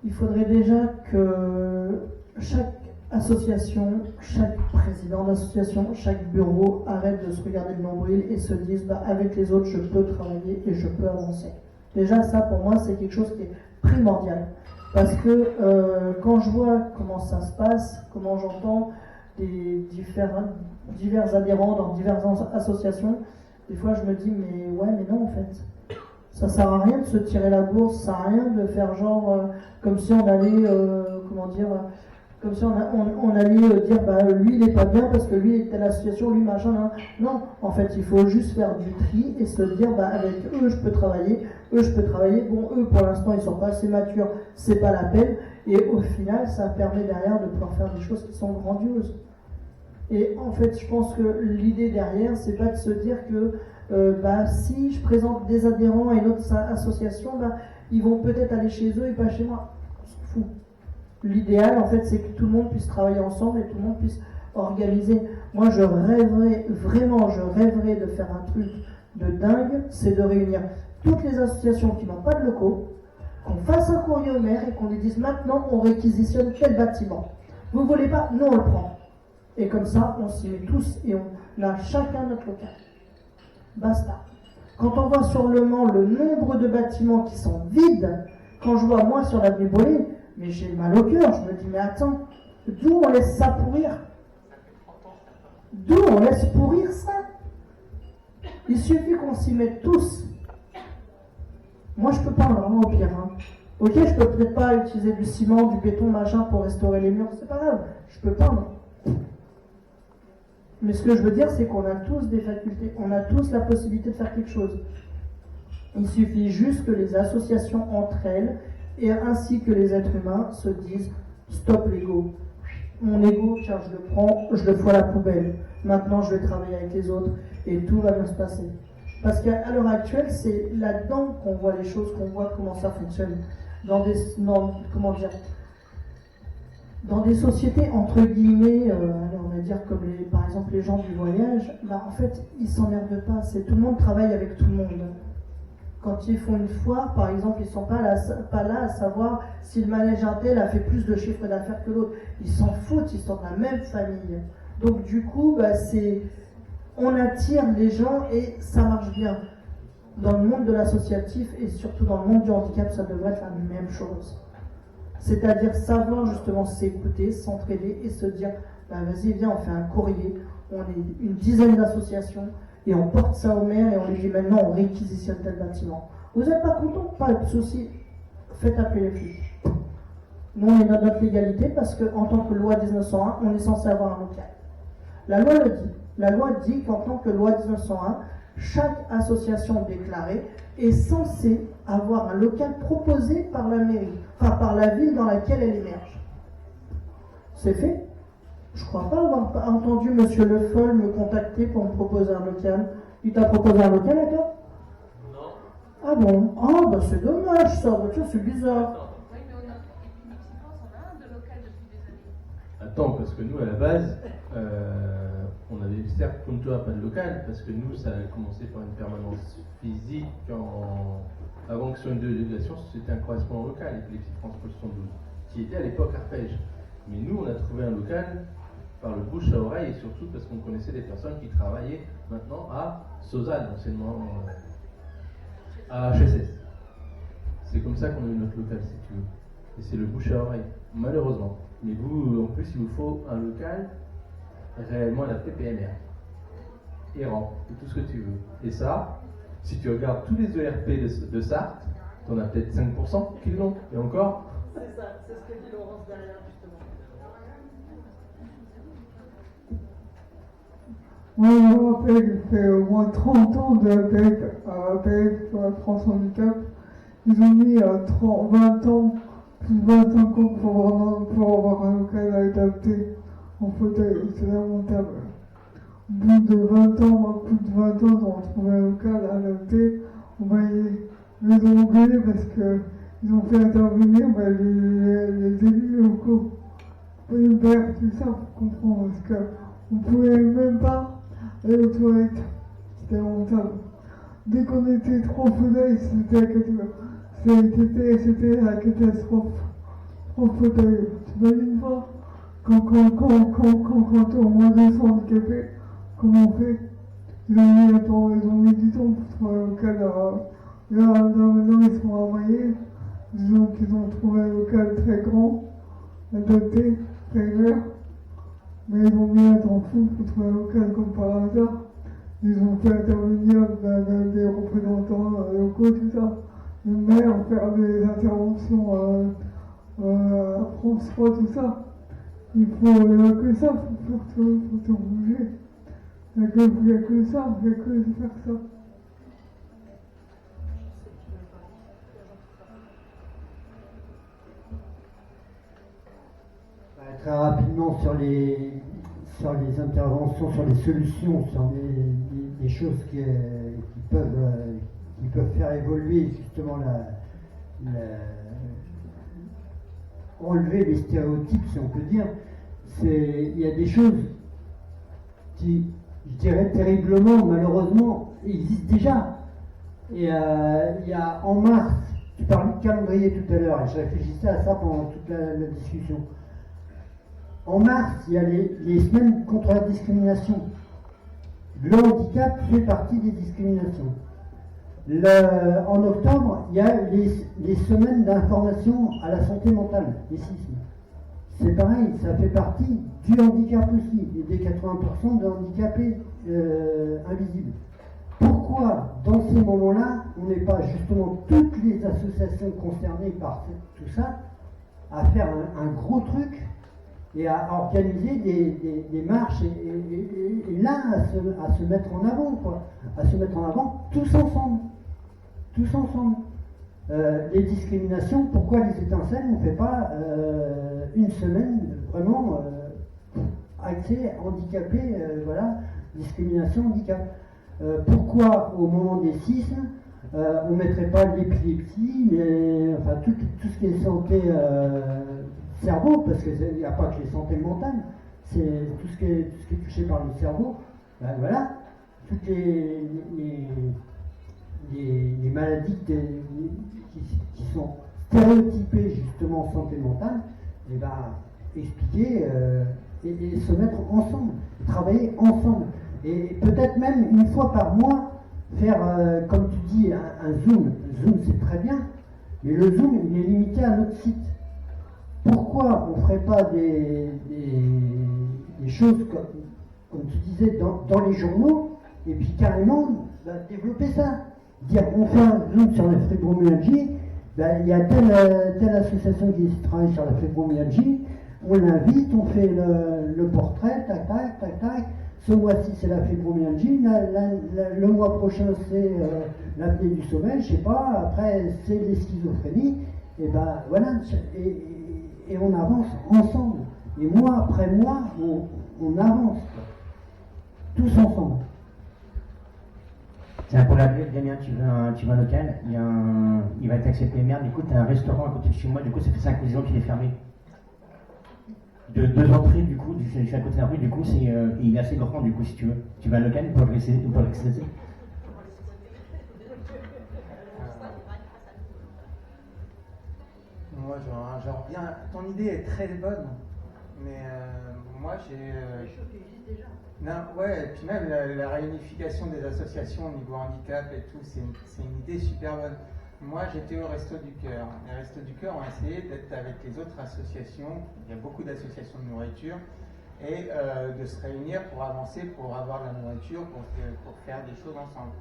il faudrait déjà que chaque association, chaque président d'association, chaque bureau arrête de se regarder le nombril et se dise avec les autres je peux travailler et je peux avancer. Déjà ça pour moi c'est quelque chose qui est primordial parce que quand je vois comment ça se passe, comment j'entends des divers adhérents dans diverses associations, des fois je me dis mais non en fait ça sert à rien de se tirer la bourse, ça sert à rien de faire genre comme si on allait Comme si on allait dire, bah, lui il n'est pas bien parce que lui il était à l'association, lui machin. Non, en fait il faut juste faire du tri et se dire, bah, avec eux je peux travailler, bon eux pour l'instant ils sont pas assez matures, c'est pas la peine, et au final ça permet derrière de pouvoir faire des choses qui sont grandioses. Et en fait je pense que l'idée derrière c'est pas de se dire que bah, si je présente des adhérents à une autre association, bah, ils vont peut-être aller chez eux et pas chez moi. On s'en fout. L'idéal, en fait, c'est que tout le monde puisse travailler ensemble et tout le monde puisse organiser. Moi, je rêverais de faire un truc de dingue, c'est de réunir toutes les associations qui n'ont pas de locaux, qu'on fasse un courrier au maire et qu'on lui dise maintenant, on réquisitionne tel bâtiment. Vous ne voulez pas? Non, on le prend. Et comme ça, on s'y met tous et on a chacun notre local. Basta. Quand on voit sur Le Mans le nombre de bâtiments qui sont vides, quand je vois moi sur l'avenue Bollé, mais j'ai mal au cœur, je me dis, mais attends, d'où on laisse ça pourrir? D'où on laisse pourrir ça? Il suffit qu'on s'y mette tous. Moi, je peux pas, vraiment, au pire. Hein. Ok, je peux peut-être pas utiliser du ciment, du béton, machin, pour restaurer les murs, c'est pas grave, je peux pas, non. Mais ce que je veux dire, c'est qu'on a tous des facultés, on a tous la possibilité de faire quelque chose. Il suffit juste que les associations entre elles, et ainsi que les êtres humains, se disent stop l'ego. Mon ego, tiens, je le prends, je le fous à la poubelle. Maintenant, je vais travailler avec les autres et tout va bien se passer. Parce qu'à l'heure actuelle, c'est là-dedans qu'on voit les choses, qu'on voit comment ça fonctionne. Dans des sociétés entre guillemets, on va dire comme par exemple les gens du voyage, bah, en fait, ils s'emmerdent pas. Tout le monde travaille avec tout le monde. Quand ils font une foire, par exemple, ils ne sont pas là à savoir si le manège un tel a fait plus de chiffre d'affaires que l'autre. Ils s'en foutent, ils sont de la même famille. Donc du coup, bah, on attire les gens et ça marche bien. Dans le monde de l'associatif et surtout dans le monde du handicap, ça devrait être la même chose. C'est-à-dire savoir justement s'écouter, s'entraider et se dire, bah, vas-y, viens, on fait un courrier, on est une dizaine d'associations, et on porte ça au maire et on lui dit maintenant on réquisitionne tel bâtiment. Vous n'êtes pas content? Pas de souci, faites appeler les flics. Nous on est dans notre légalité parce qu'en tant que loi 1901, on est censé avoir un local. La loi le dit. La loi dit qu'en tant que loi 1901, chaque association déclarée est censée avoir un local proposé par la mairie, enfin par la ville dans laquelle elle émerge. C'est fait. Je ne crois pas avoir entendu M. Le Foll me contacter pour me proposer un local. Il t'a proposé un local à toi? Non. Ah bon? Ah bah c'est dommage ça, c'est bizarre. Oui, mais on a un de local depuis des années. Attends, parce que nous à la base, on avait certes comme toi pas de local, parce que nous ça a commencé par une permanence physique avant que ce soit une délégation, c'était un correspondant local, Épilepsie France 72, qui était à l'époque Arpège. Mais nous on a trouvé un local par le bouche à oreille et surtout parce qu'on connaissait des personnes qui travaillaient maintenant à Sozanne, anciennement à HSS. C'est comme ça qu'on a eu notre local, si tu veux. Et c'est le bouche à oreille, malheureusement. Mais vous, en plus, il vous faut un local réellement adapté PMR, errant, et tout ce que tu veux. Et ça, si tu regardes tous les ERP de Sarthe, t'en as peut-être 5% qui l'ont, et encore. C'est ça, c'est ce que dit Laurence derrière, justement. Moi, je me rappelle, il fait au moins 30 ans d'APEC à APEC pour la France Handicap. Ils ont mis 20 ans, plus de 25 ans pour avoir un local adapté en fauteuil. C'est lamentable. Au bout de 20 ans, plus de 20 ans, on a trouvé un local adapté. Ils ont oublié parce qu'ils ont fait intervenir les élus locaux. Les pères, tout ça, pour comprendre. Parce qu'on ne pouvait même pas aller aux toilettes. C'était lamentable. Dès qu'on était 3 fauteuils, c'était la catastrophe. 3 fauteuils. T'imagines pas quand on a au moins 200 handicapés, comment on fait? Ils ont mis du temps pour trouver un local. Là, maintenant, ils sont envoyés. Disons qu'ils ont trouvé un local très grand, adapté, très vert. Mais ils ont mis un temps fou pour trouver un local comme par hasard. Ils ont fait intervenir des représentants locaux, tout ça. Le maire faire des interventions à France 3, tout ça. il n'y a que ça pour te bouger. Il n'y a que ça, il n'y a que faire ça. Très rapidement sur les interventions, sur les solutions, sur les choses qui peuvent faire évoluer justement enlever les stéréotypes, si on peut dire. Il y a des choses qui, je dirais terriblement, malheureusement, existent déjà. Et il y a en mars, tu parlais de calendrier tout à l'heure, et je réfléchissais à ça pendant toute la discussion. En mars, il y a les semaines contre la discrimination. Le handicap fait partie des discriminations. En octobre, il y a les semaines d'information à la santé mentale, les SISM. C'est pareil, ça fait partie du handicap aussi, et des 80% de handicapés invisibles. Pourquoi, dans ces moments-là, on n'est pas justement toutes les associations concernées par tout ça à faire un gros truc et à organiser des marches et là à se mettre en avant, quoi, à se mettre en avant tous ensemble. Les discriminations, pourquoi les étincelles, on ne fait pas une semaine vraiment axée handicapé, voilà, discrimination, handicap. Pourquoi au moment des sismes, on ne mettrait pas l'épilepsie, enfin tout ce qui est santé cerveau, parce qu'il n'y a pas que les santé mentales, c'est tout ce qui est touché par le cerveau, ben voilà, toutes les maladies qui sont stéréotypées justement santé mentale, et ben expliquer et se mettre ensemble, travailler ensemble, et peut-être même une fois par mois faire, comme tu dis, un Zoom. Zoom c'est très bien, mais le Zoom il est limité à notre site. Pourquoi on ne ferait pas des choses comme tu disais dans les journaux, et puis carrément développer ça, dire on fait un Zoom sur la fibromyalgie, il y a telle association qui travaille sur la fibromyalgie, on l'invite, on fait le portrait, tac tac tac tac. Ce mois-ci c'est la fibromyalgie, le mois prochain c'est l'apnée du sommeil, je sais pas, après c'est les schizophrénies, et ben voilà, et on avance ensemble. Et mois après mois, on avance, tous ensemble. Tiens, pour la blague, Damien, tu vas un local, il va être accepté. Merde, écoute, t'as un restaurant à côté de chez moi, du coup ça fait 5 ou 10 ans qu'il est fermé. Deux entrées, du coup, je suis à côté de la rue, du coup, il est assez grand, du coup, si tu veux. Tu vas à un local pour l'accéder. Moi, genre bien, ton idée est très bonne, mais moi j'ai. Qui existe déjà. Non, ouais, et puis même la réunification des associations au niveau handicap et tout, c'est une idée super bonne. Moi, j'étais au Resto du Cœur. Les Restos du Cœur ont essayé d'être avec les autres associations, il y a beaucoup d'associations de nourriture, et de se réunir pour avancer, pour avoir de la nourriture, pour faire des choses ensemble.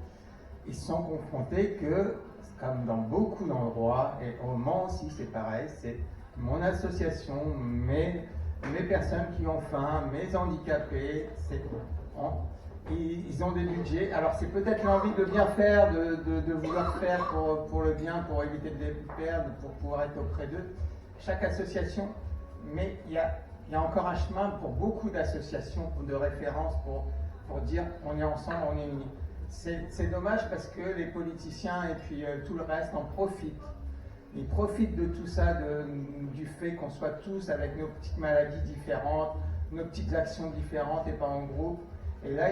Ils se sont confrontés que, comme dans beaucoup d'endroits, et au Mans aussi c'est pareil, c'est mon association, mes personnes qui ont faim, mes handicapés, ils ont des budgets. Alors c'est peut-être l'envie de bien faire, de vouloir faire pour le bien, pour éviter de les perdre, pour pouvoir être auprès d'eux. Chaque association, mais il y a encore un chemin pour beaucoup d'associations de référence pour dire on est ensemble, on est unis. C'est dommage parce que les politiciens et puis tout le reste en profitent. Ils profitent de tout ça, du fait qu'on soit tous avec nos petites maladies différentes, nos petites actions différentes et pas en groupe. Et là,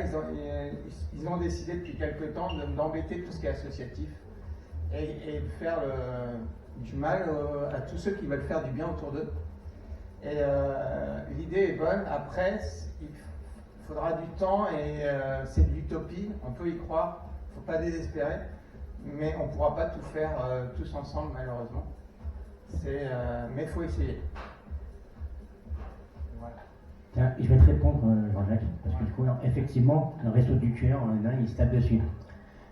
ils ont décidé depuis quelque temps d'embêter tout ce qui est associatif et de faire du mal à tous ceux qui veulent faire du bien autour d'eux. Et l'idée est bonne. Après, il faudra du temps et c'est de l'utopie. On peut y croire, il ne faut pas désespérer. Mais on ne pourra pas tout faire tous ensemble, malheureusement. Mais il faut essayer. Voilà. Tiens, je vais te répondre, Jean-Jacques, parce que du coup, effectivement, le Resto du Cœur, là, il se tape dessus.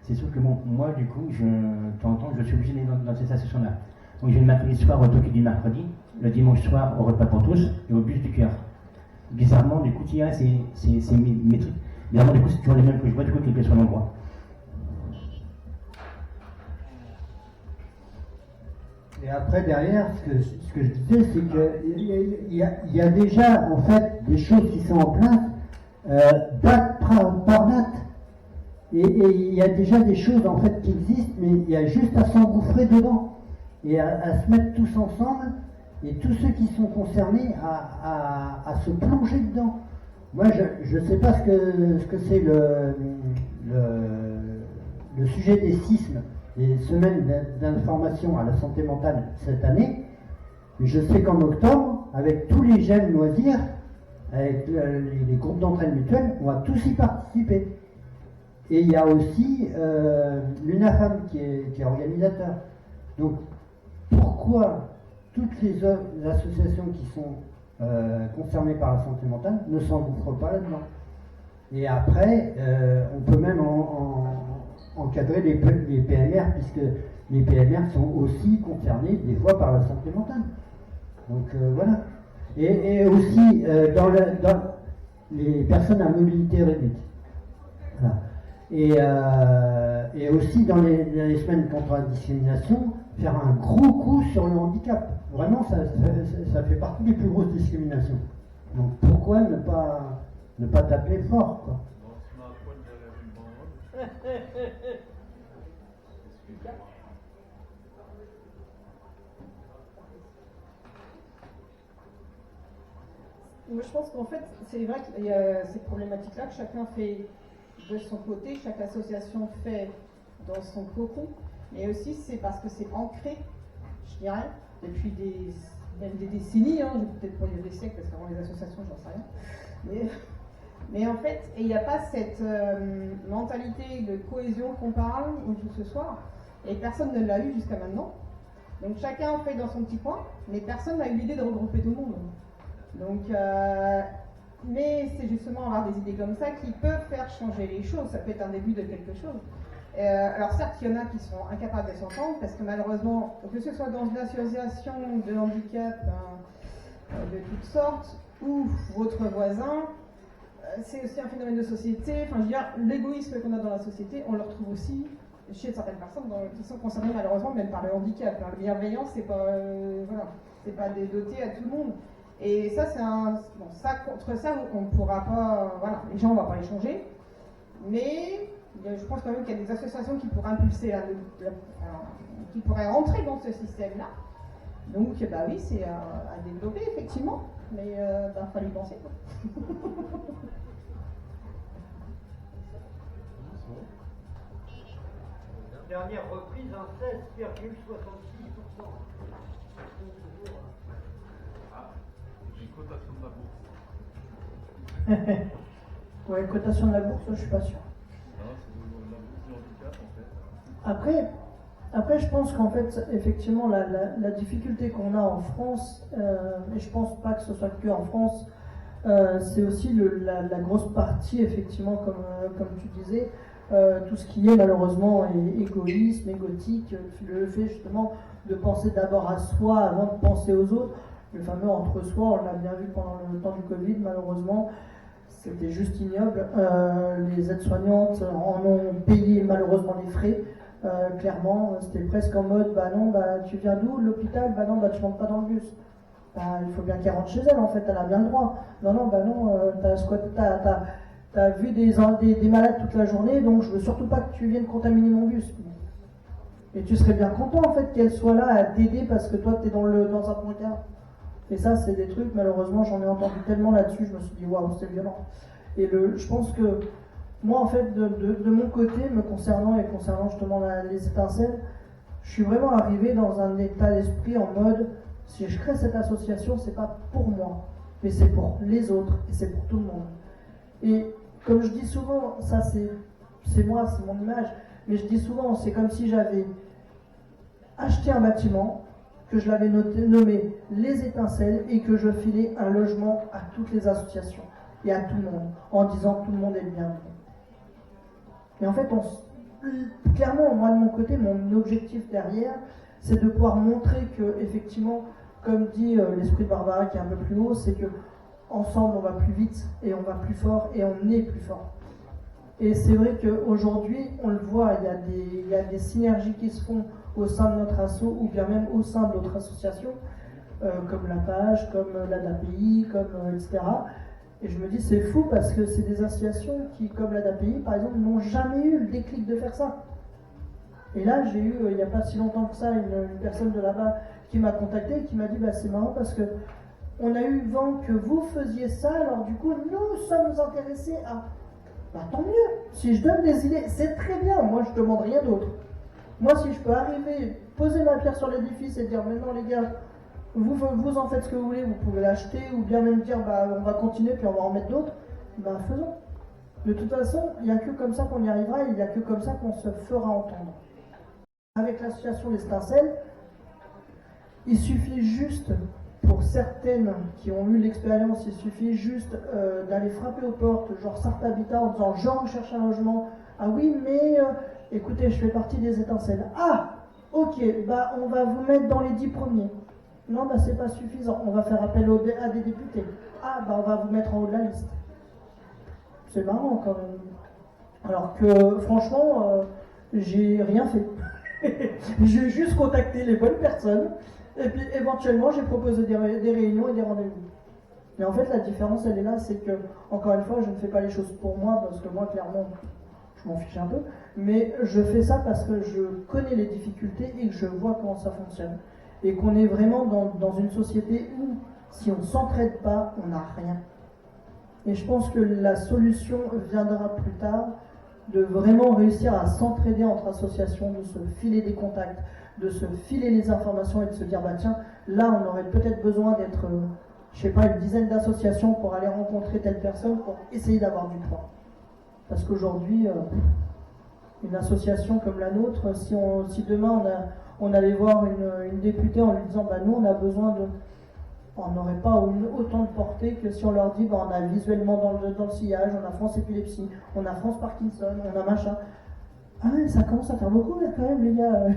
C'est sûr que moi, du coup, de temps en temps, je suis obligé d'aller dans cette association là. Donc, j'ai le mercredi soir au Toki du mercredi, le dimanche soir au repas pour tous et au bus du cœur. bizarrement, du coup, tiens, c'est mes trucs. Bizarrement, du coup, c'est toujours les mêmes que je vois, du coup, qui étaient sur l'endroit. Et après, derrière, ce que je disais, c'est qu'il y a déjà, en fait, des choses qui sont en place, date par date. Et il y a déjà des choses, en fait, qui existent, mais il y a juste à s'engouffrer dedans. Et à se mettre tous ensemble, et tous ceux qui sont concernés, à se plonger dedans. Moi, je ne sais pas ce que c'est le sujet des sismes, les semaines d'information à la santé mentale cette année. Mais je sais qu'en octobre, avec tous les jeunes loisirs, avec les groupes d'entraide mutuelle, on va tous y participer. Et il y a aussi l'UNAFAM qui est organisateur. Donc, pourquoi toutes les associations qui sont concernées par la santé mentale ne s'engouffrent pas là-dedans? Et après, on peut même encadrer les PMR, puisque les PMR sont aussi concernés des fois par la santé mentale. Donc voilà. Et aussi dans les personnes à mobilité réduite. Voilà. Et aussi dans les semaines contre la discrimination, faire un gros coup sur le handicap. Vraiment, ça fait partie des plus grosses discriminations. Donc pourquoi ne pas taper fort, quoi. Moi, je pense qu'en fait, c'est vrai qu'il y a ces problématiques-là que chacun fait de son côté, chaque association fait dans son cocon, mais aussi c'est parce que c'est ancré, je dirais, depuis même des décennies, hein, peut-être pour des siècles, parce qu'avant les associations, j'en sais rien. Mais en fait, il n'y a pas cette mentalité de cohésion qu'on parle ce soir, et personne ne l'a eu jusqu'à maintenant. Donc chacun fait dans son petit coin, mais personne n'a eu l'idée de regrouper tout le monde. Donc, mais c'est justement avoir des idées comme ça qui peuvent faire changer les choses. Ça peut être un début de quelque chose. Alors certes, il y en a qui sont incapables de s'entendre parce que malheureusement, que ce soit dans une association de handicap de toutes sortes ou votre voisin, c'est aussi un phénomène de société. Enfin, je veux dire, l'égoïsme qu'on a dans la société, on le retrouve aussi chez certaines personnes qui sont concernées malheureusement même par le handicap. Alors, la bienveillance, c'est pas, voilà, c'est pas doté à tout le monde. Et ça, c'est contre ça, on ne pourra pas, voilà, les gens, on ne va pas les changer. Mais je pense quand même qu'il y a des associations qui pourraient impulser, qui pourraient rentrer dans ce système-là. Donc, bah oui, c'est à développer, effectivement. Mais il fallait y penser, quoi. Dernière reprise, un 16,66%. Cotation de la bourse. Ouais, cotation de la bourse, je suis pas sûr. Après, je pense qu'en fait, effectivement, la difficulté qu'on a en France, et je pense pas que ce soit que en France, c'est aussi la grosse partie, effectivement, comme tu disais, tout ce qui est malheureusement égoïsme, égotique, le fait justement de penser d'abord à soi avant de penser aux autres. Le fameux entre-soi, on l'a bien vu pendant le temps du Covid, malheureusement, c'était juste ignoble. Les aides-soignantes en ont payé malheureusement les frais. Clairement, c'était presque en mode, bah non, bah tu viens d'où, l'hôpital, bah non, bah tu rentres pas dans le bus. Bah, il faut bien qu'elle rentre chez elle, en fait, elle a bien le droit. Non, bah non, t'as vu des malades toute la journée, donc je veux surtout pas que tu viennes contaminer mon bus. Et tu serais bien content, en fait, qu'elle soit là à t'aider parce que toi, t'es dans un bon cas. Et ça, c'est des trucs, malheureusement, j'en ai entendu tellement là-dessus, je me suis dit, waouh, c'est violent. Et je pense que, moi, en fait, de mon côté, me concernant et concernant justement les étincelles, je suis vraiment arrivé dans un état d'esprit en mode, si je crée cette association, c'est pas pour moi, mais c'est pour les autres, et c'est pour tout le monde. Et comme je dis souvent, ça c'est moi, c'est mon image, mais je dis souvent, c'est comme si j'avais acheté un bâtiment, que je l'avais nommé Les Étincelles et que je filais un logement à toutes les associations et à tout le monde, en disant que tout le monde est le bienvenu. Et en fait, clairement, moi de mon côté, mon objectif derrière, c'est de pouvoir montrer que, effectivement, comme dit l'esprit de Barbara qui est un peu plus haut, c'est que ensemble on va plus vite et on va plus fort et on est plus fort. Et c'est vrai qu'aujourd'hui, on le voit, il y a des synergies qui se font au sein de notre asso ou bien même au sein d'autres associations, comme la Page, comme l'ADAPI, etc. Et je me dis, c'est fou parce que c'est des associations qui, comme l'ADAPI, par exemple, n'ont jamais eu le déclic de faire ça. Et là, j'ai eu, il n'y a pas si longtemps que ça, une personne de là-bas qui m'a contacté et qui m'a dit, bah, c'est marrant parce que on a eu vent que vous faisiez ça, alors du coup, nous sommes intéressés à... Bah, tant mieux, si je donne des idées, c'est très bien, moi je demande rien d'autre. Moi, si je peux arriver, poser ma pierre sur l'édifice et dire, maintenant les gars, vous en faites ce que vous voulez, vous pouvez l'acheter, ou bien même dire, bah, on va continuer puis on va en mettre d'autres, bah faisons. De toute façon, il n'y a que comme ça qu'on y arrivera, il n'y a que comme ça qu'on se fera entendre. Avec l'association des Stincelles, il suffit juste, pour certaines qui ont eu l'expérience, il suffit juste d'aller frapper aux portes, genre Sarthe Habitat, en disant je recherche un logement. Ah oui, mais écoutez, je fais partie des Étincelles. Ah, ok, bah on va vous mettre dans les 10 premiers. Non, bah c'est pas suffisant, on va faire appel à des députés. Ah, bah on va vous mettre en haut de la liste. C'est marrant quand même. Alors que franchement, j'ai rien fait. J'ai juste contacté les bonnes personnes. Et puis éventuellement, j'ai proposé des réunions et des rendez-vous. Mais en fait, la différence, elle est là, c'est que, encore une fois, je ne fais pas les choses pour moi, parce que moi, clairement, je m'en fiche un peu, mais je fais ça parce que je connais les difficultés et que je vois comment ça fonctionne. Et qu'on est vraiment dans une société où, si on ne s'entraide pas, on n'a rien. Et je pense que la solution viendra plus tard, de vraiment réussir à s'entraider entre associations, de se filer des contacts, de se filer les informations et de se dire, bah tiens, là on aurait peut-être besoin d'être, je sais pas, une dizaine d'associations pour aller rencontrer telle personne pour essayer d'avoir du poids. Parce qu'aujourd'hui, une association comme la nôtre, si demain on allait voir une députée en lui disant, bah nous on a besoin de... On n'aurait pas autant de portée que si on leur dit, bah on a visuellement dans le sillage, on a France Épilepsie, on a France Parkinson, on a machin. Ah ouais, ça commence à faire beaucoup là quand même les gars.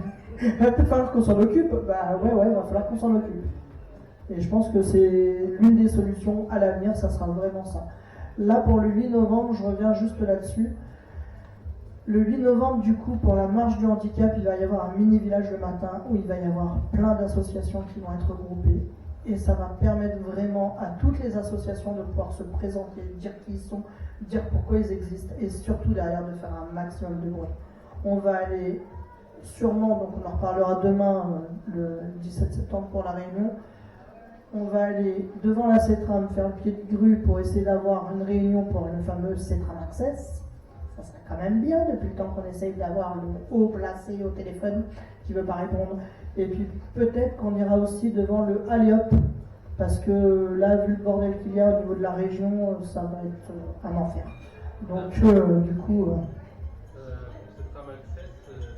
Il va peut-être falloir qu'on s'en occupe. Bah ouais, il va falloir qu'on s'en occupe. Et je pense que c'est l'une des solutions à l'avenir, ça sera vraiment ça. Là pour le 8 novembre, je reviens juste là-dessus. Le 8 novembre, du coup, pour la marche du handicap, il va y avoir un mini-village le matin où il va y avoir plein d'associations qui vont être regroupées. Et ça va permettre vraiment à toutes les associations de pouvoir se présenter, dire qui ils sont, dire pourquoi ils existent et surtout derrière de faire un maximum de bruit. On va aller sûrement, donc on en reparlera demain, le 17 septembre pour la réunion, on va aller devant la CETRAM faire le pied de grue pour essayer d'avoir une réunion pour le fameux CETRAM Access. Ça serait quand même bien depuis le temps qu'on essaye d'avoir le haut placé au téléphone qui ne veut pas répondre. Et puis peut-être qu'on ira aussi devant le Alliop, parce que là, vu le bordel qu'il y a au niveau de la région, ça va être un enfer. Donc du coup... cette trame access,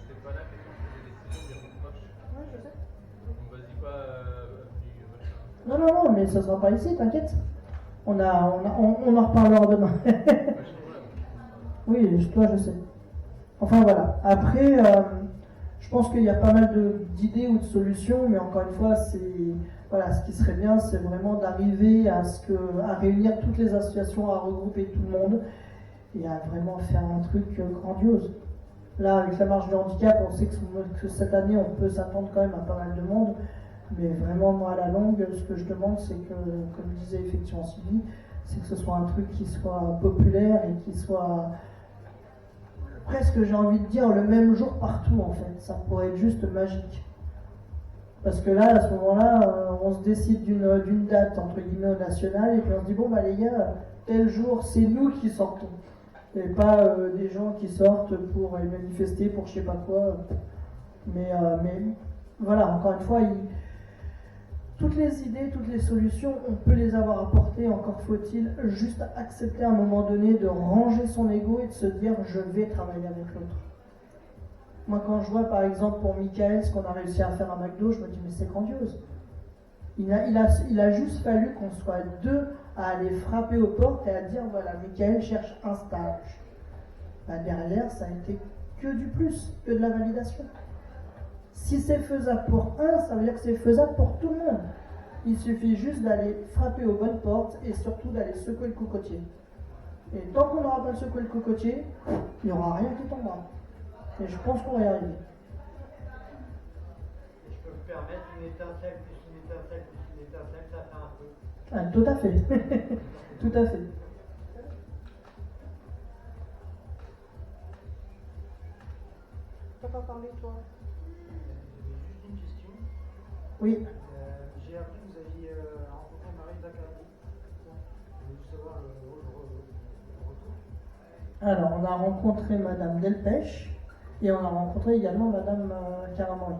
c'est pas là que tu fais des décisions bien proches. Oui, je sais. Donc vas-y pas... Non, mais ça sera pas ici, t'inquiète. On en reparlera demain. Oui, toi je sais. Enfin voilà. Après... je pense qu'il y a pas mal d'idées ou de solutions, mais encore une fois, voilà, ce qui serait bien, c'est vraiment d'arriver à réunir toutes les associations, à regrouper tout le monde et à vraiment faire un truc grandiose. Là, avec la marche du handicap, on sait que cette année, on peut s'attendre quand même à pas mal de monde, mais vraiment, moi, à la longue, ce que je demande, c'est que, comme disait effectivement Sylvie, c'est que ce soit un truc qui soit populaire et qui soit... presque, j'ai envie de dire, le même jour partout en fait. Ça pourrait être juste magique. Parce que là, à ce moment-là, on se décide d'une date entre guillemets nationale et puis on se dit, bon bah les gars, tel jour, c'est nous qui sortons. Et pas des gens qui sortent pour manifester pour je sais pas quoi. Mais voilà, encore une fois, toutes les idées, toutes les solutions, on peut les avoir apportées, encore faut-il juste accepter à un moment donné de ranger son ego et de se dire je vais travailler avec l'autre. Moi quand je vois par exemple pour Michael ce qu'on a réussi à faire à McDo, je me dis mais c'est grandiose. Il a juste fallu qu'on soit deux à aller frapper aux portes et à dire voilà, Michael cherche un stage. Bah, derrière ça a été que du plus, que de la validation. Si c'est faisable pour un, ça veut dire que c'est faisable pour tout le monde. Il suffit juste d'aller frapper aux bonnes portes et surtout d'aller secouer le cocotier. Et tant qu'on n'aura pas secoué le cocotier, il n'y aura rien qui tombera. Et je pense qu'on va y arriver. Et je peux me permettre une étincelle plus une étincelle plus une étincelle, ça fait un peu. Ah, tout à fait. Tout à fait. T'as pas parlé, toi? Juste une question. Oui. J'ai appris que vous aviez rencontré Marie Zacharie. Je voulais savoir le retour. Alors, on a rencontré Madame Delpech et on a rencontré également Madame Caramanli.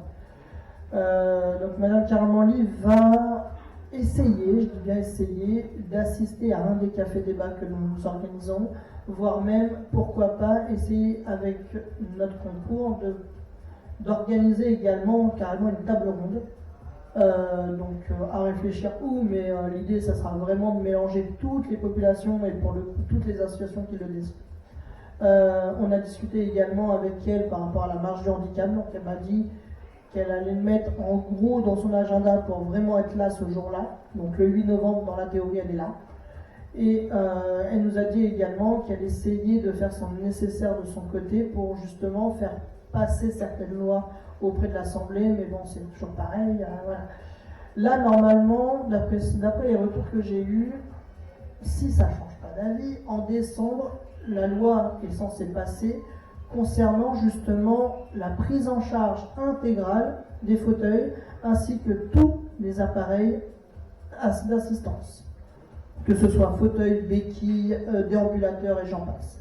Donc, Madame Caramanli va essayer, je dis bien essayer, d'assister à un des cafés débats que nous organisons, voire même, pourquoi pas, essayer avec notre concours d'organiser également carrément une table ronde. À réfléchir où, mais l'idée, ça sera vraiment de mélanger toutes les populations et pour toutes les associations qui le décident. On a discuté également avec elle par rapport à la marche du handicap, donc elle m'a dit qu'elle allait le mettre en gros dans son agenda pour vraiment être là ce jour-là. Donc le 8 novembre, dans la théorie, elle est là. Et elle nous a dit également qu'elle essayait de faire son nécessaire de son côté pour justement faire passer certaines lois auprès de l'Assemblée, mais bon, c'est toujours pareil. Voilà. Là, normalement, d'après les retours que j'ai eus, si ça ne change pas d'avis, en décembre, la loi est censée passer concernant justement la prise en charge intégrale des fauteuils ainsi que tous les appareils d'assistance, que ce soit fauteuil, béquilles, déambulateurs et j'en passe.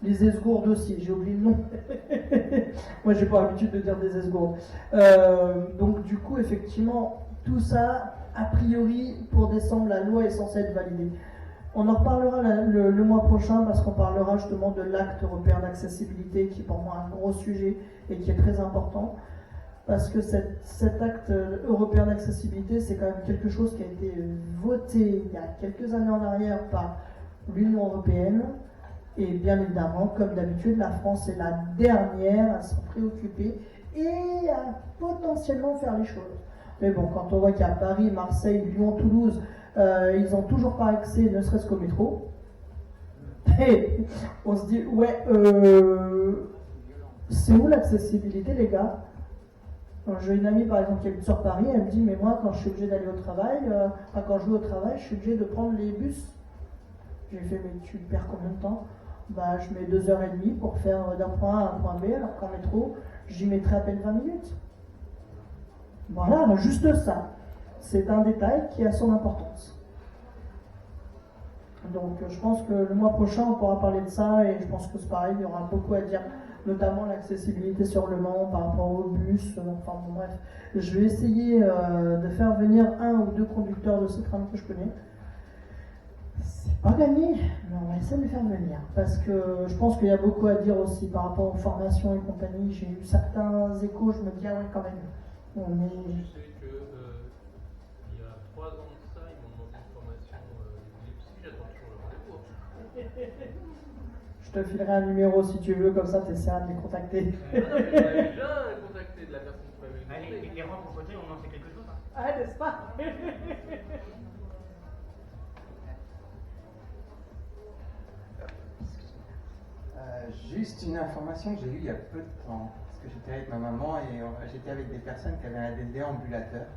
Les esgourdes aussi, j'ai oublié le nom. Moi, j'ai pas l'habitude de dire des esgourdes. Donc, du coup, effectivement, tout ça, a priori, pour décembre, la loi est censée être validée. On en reparlera le mois prochain parce qu'on parlera justement de l'acte européen d'accessibilité qui est pour moi un gros sujet et qui est très important. Parce que cet acte européen d'accessibilité, c'est quand même quelque chose qui a été voté il y a quelques années en arrière par l'Union européenne. Et bien évidemment, comme d'habitude, la France est la dernière à s'en préoccuper et à potentiellement faire les choses. Mais bon, quand on voit qu'à Paris, Marseille, Lyon, Toulouse, ils n'ont toujours pas accès, ne serait-ce qu'au métro, et on se dit, ouais, c'est où l'accessibilité, les gars? J'ai une amie, par exemple, qui habite sur Paris, elle me dit, mais moi, quand je suis obligé d'aller au travail, quand je vais au travail, je suis obligé de prendre les bus. J'ai fait, mais tu perds combien de temps? Bah, je mets 2h30 pour faire d'un point A à un point B, alors qu'en métro, j'y mettrai à peine 20 minutes. Voilà, juste ça. C'est un détail qui a son importance. Donc, je pense que le mois prochain, on pourra parler de ça, et je pense que c'est pareil, il y aura beaucoup à dire, notamment l'accessibilité sur le Mans par rapport au bus, enfin bon, bref. Je vais essayer de faire venir un ou deux conducteurs de ce train que je connais. C'est pas gagné, mais on va essayer de les faire venir. Parce que je pense qu'il y a beaucoup à dire aussi par rapport aux formations et compagnie. J'ai eu certains échos, je me dis, ah ouais, quand même. Je sais que il y a 3 ans de ça, ils m'ont demandé une formation d'épilepsie, j'attends toujours le rendez-vous. Je te filerai un numéro si tu veux, comme ça tu essaieras de les contacter. Non, mais j'avais déjà contacté de la personne qui m'avait demandé. Les rangs pour côté, on en sait quelque chose. Hein. Ah, n'est-ce pas? Juste une information que j'ai eue il y a peu de temps, parce que j'étais avec ma maman et j'étais avec des personnes qui avaient des déambulateurs,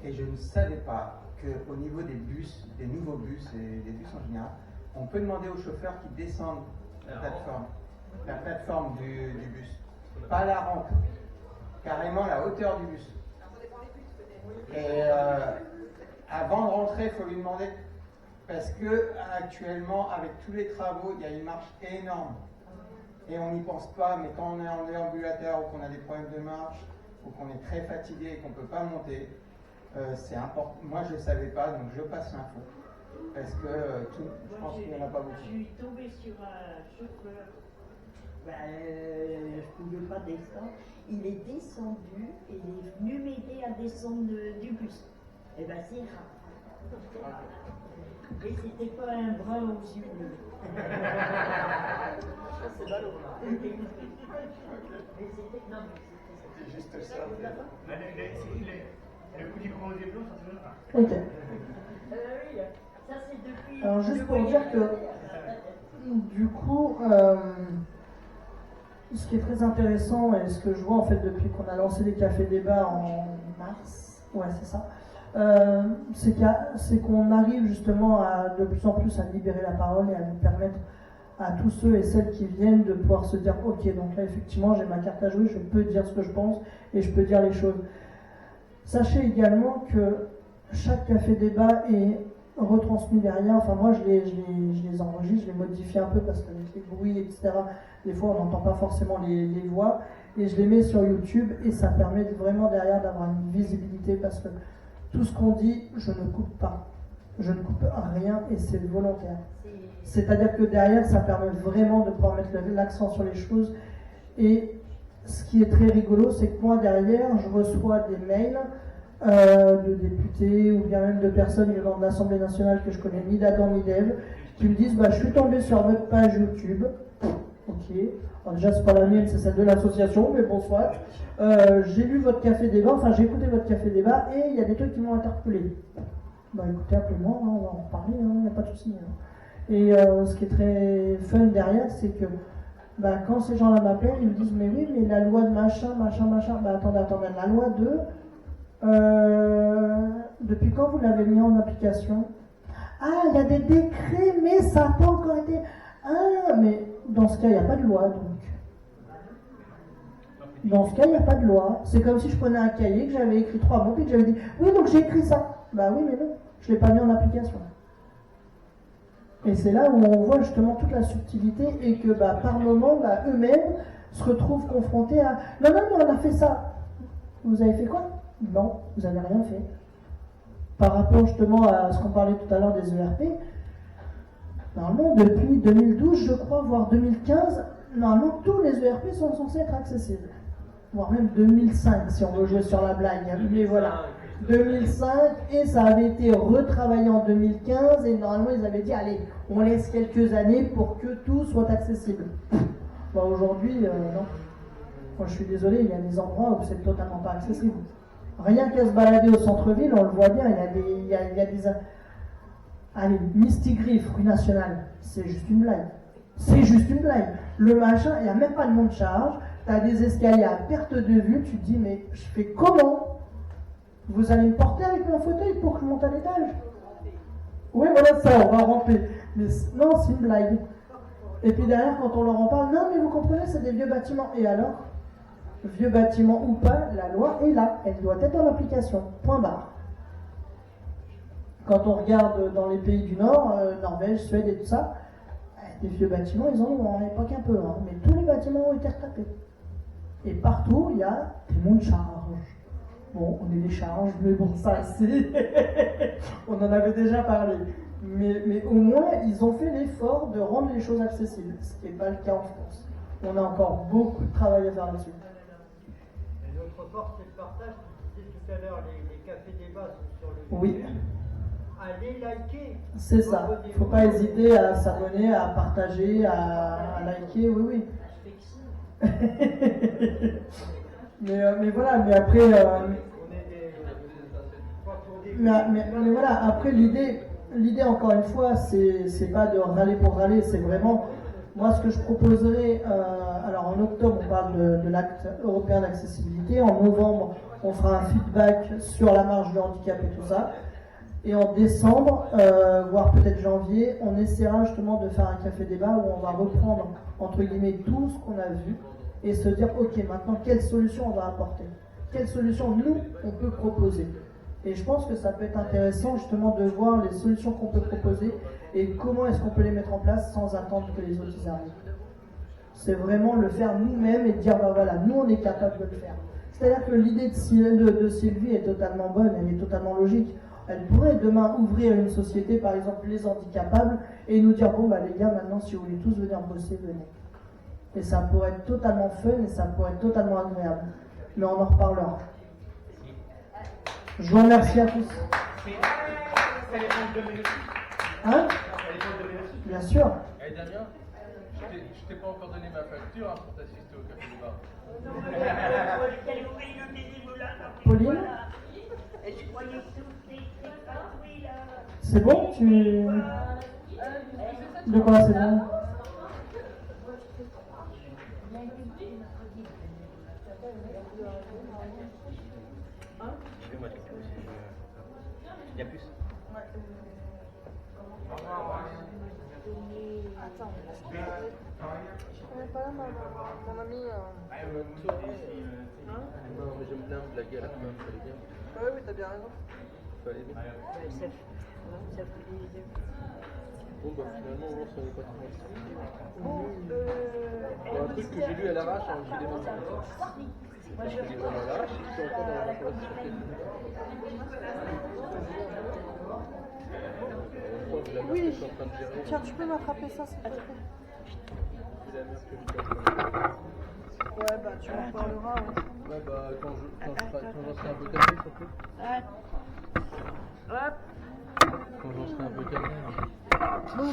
et je ne savais pas qu'au niveau des bus, des nouveaux bus et des bus en général, on peut demander aux chauffeurs qui descendent la plateforme du bus, pas la rampe, carrément la hauteur du bus. Et avant de rentrer, il faut lui demander, parce que actuellement, avec tous les travaux, il y a une marche énorme. Et on n'y pense pas, mais quand on est en déambulateur ou qu'on a des problèmes de marche, ou qu'on est très fatigué et qu'on ne peut pas monter, c'est important. Moi, je ne savais pas, donc je passe l'info. Parce que je pense qu'il n'y en a pas beaucoup. Je suis tombée sur un chauffeur, je ne pouvais pas descendre. Il est descendu et il est venu m'aider à descendre du bus. Et bien, c'est rare. Et c'était pas un bras aux yeux bleus. C'est ballot. Mais c'était, non, mais c'était C'est juste ça. Le coup du gros des blancs, ça se donne pas. Ok. Oui, ça c'est depuis. Alors juste pour dire que, du coup, ce qui est très intéressant et ce que je vois en fait depuis qu'on a lancé les cafés débats en mars, ouais c'est ça, c'est qu'on arrive justement à de plus en plus à libérer la parole et à nous permettre à tous ceux et celles qui viennent de pouvoir se dire ok, donc là effectivement j'ai ma carte à jouer, je peux dire ce que je pense et je peux dire les choses. Sachez également que chaque café débat est retransmis derrière, enfin moi je les enregistre, je les modifie un peu parce qu'avec les bruits etc, des fois on n'entend pas forcément les voix, et je les mets sur YouTube et ça permet vraiment derrière d'avoir une visibilité parce que tout ce qu'on dit, je ne coupe pas, je ne coupe rien et c'est volontaire. C'est-à-dire que derrière ça permet vraiment de pouvoir mettre l'accent sur les choses, et ce qui est très rigolo c'est que moi derrière je reçois des mails de députés ou bien même de personnes venant de l'Assemblée nationale que je connais ni d'Adam ni d'Ève qui me disent je suis tombé sur votre page YouTube. Ok, alors déjà c'est pas la mienne, c'est celle de l'association, mais bon soit. J'ai lu votre café débat, enfin j'ai écouté votre café débat et il y a des trucs qui m'ont interpellé. Bah écoutez, appelez-moi, on va en reparler, il n'y a pas de souci. Et ce qui est très fun derrière, c'est que quand ces gens-là m'appellent, ils me disent mais oui, mais la loi de machin, attendez, la loi de... depuis quand vous l'avez mis en application? Ah, il y a des décrets, mais ça n'a pas encore été... Ah, mais dans ce cas, il n'y a pas de loi, donc. Dans ce cas, il n'y a pas de loi. C'est comme si je prenais un cahier, que j'avais écrit 3 mots, puis que j'avais dit « Oui, donc j'ai écrit ça ». Bah oui, mais non, je ne l'ai pas mis en application. Et c'est là où on voit justement toute la subtilité et que par moment, eux-mêmes se retrouvent confrontés à « Non, on a fait ça ». Vous avez fait quoi? Non, vous n'avez rien fait. Par rapport justement à ce qu'on parlait tout à l'heure des ERP, normalement depuis 2012, je crois, voire 2015, normalement tous les ERP sont censés être accessibles. Voire même 2005 si on veut jouer sur la blague. Mais voilà, 2005, et ça avait été retravaillé en 2015, et normalement ils avaient dit allez, on laisse quelques années pour que tout soit accessible. Aujourd'hui, non. Moi je suis désolé, il y a des endroits où c'est totalement pas accessible. Rien qu'à se balader au centre-ville, on le voit bien, il y a des... Allez, Mistigriff, rue Nationale, c'est juste une blague. C'est juste une blague. Le machin, il n'y a même pas de monte charge, tu as des escaliers à perte de vue, tu te dis, mais je fais comment? Vous allez me porter avec mon fauteuil pour que je monte à l'étage? Oui, voilà ça, on va ramper. Mais non, c'est une blague. Et puis derrière, quand on leur en parle, non, mais vous comprenez, c'est des vieux bâtiments. Et alors? Vieux bâtiment ou pas, la loi est là, elle doit être en application, point barre. Quand on regarde dans les pays du Nord, Norvège, Suède et tout ça, des vieux bâtiments, ils en ont à l'époque un peu, mais tous les bâtiments ont été retapés. Et partout, il y a des monts de charge. Bon, on est des charges, mais bon, ça c'est... on en avait déjà parlé. Mais au moins, ils ont fait l'effort de rendre les choses accessibles, ce qui n'est pas le cas en France. On a encore beaucoup de travail à faire là-dessus. Et notre force, c'est le partage. Tu disais tout à l'heure, les cafés débats sur le Oui. YouTube. Allez liker. C'est ça. Il ne faut pas hésiter à s'abonner, à partager, à liker. Oui. mais voilà, mais après... mais voilà, après l'idée encore une fois, c'est pas de râler pour râler, c'est vraiment... Moi, ce que je proposerais, alors en octobre, on parle de l'acte européen d'accessibilité. En novembre, on fera un feedback sur la marge de handicap et tout ça. Et en décembre, voire peut-être janvier, on essaiera justement de faire un café débat où on va reprendre, entre guillemets, tout ce qu'on a vu et se dire, ok, maintenant, quelle solution on va apporter? Quelle solution, nous, on peut proposer? Et je pense que ça peut être intéressant justement de voir les solutions qu'on peut proposer et comment est-ce qu'on peut les mettre en place sans attendre que les autres y arrivent. C'est vraiment le faire nous-mêmes et dire, voilà, nous on est capable de le faire. C'est-à-dire que l'idée de Sylvie est totalement bonne, elle est totalement logique. Elle pourrait demain ouvrir une société, par exemple les handicapables, et nous dire, bon les gars, maintenant si vous voulez tous venir bosser, venez. Et ça pourrait être totalement fun et ça pourrait être totalement agréable. Mais on en reparlera. Je vous remercie à tous. Hein? Bien sûr. Je t'ai pas encore donné ma facture hein, pour t'assister au café du bar. Pauline? C'est bon? De quoi c'est bon? Il y a plus. Attends, je connais pas mon ami. Non, mais j'aime bien blaguer à la fin, fallait bien. Ouais, oui, t'as bien raison. Fallait bien. Bon, bah finalement, on s'en est pas trop. Un truc que j'ai lu à l'arrache, hein, j'ai des mains. Moi, je l'ai vraiment à l'arrache, je suis encore dans la conversation. Oui, tiens, tu peux m'attraper ça, s'il te plaît. C'est la merde que je dois. Ouais, bah tu m'en parleras. Hein. Ouais, bah quand j'en serai un peu calmé, surtout. Ouais. Hop. Quand j'en serai un peu calmé. Bon.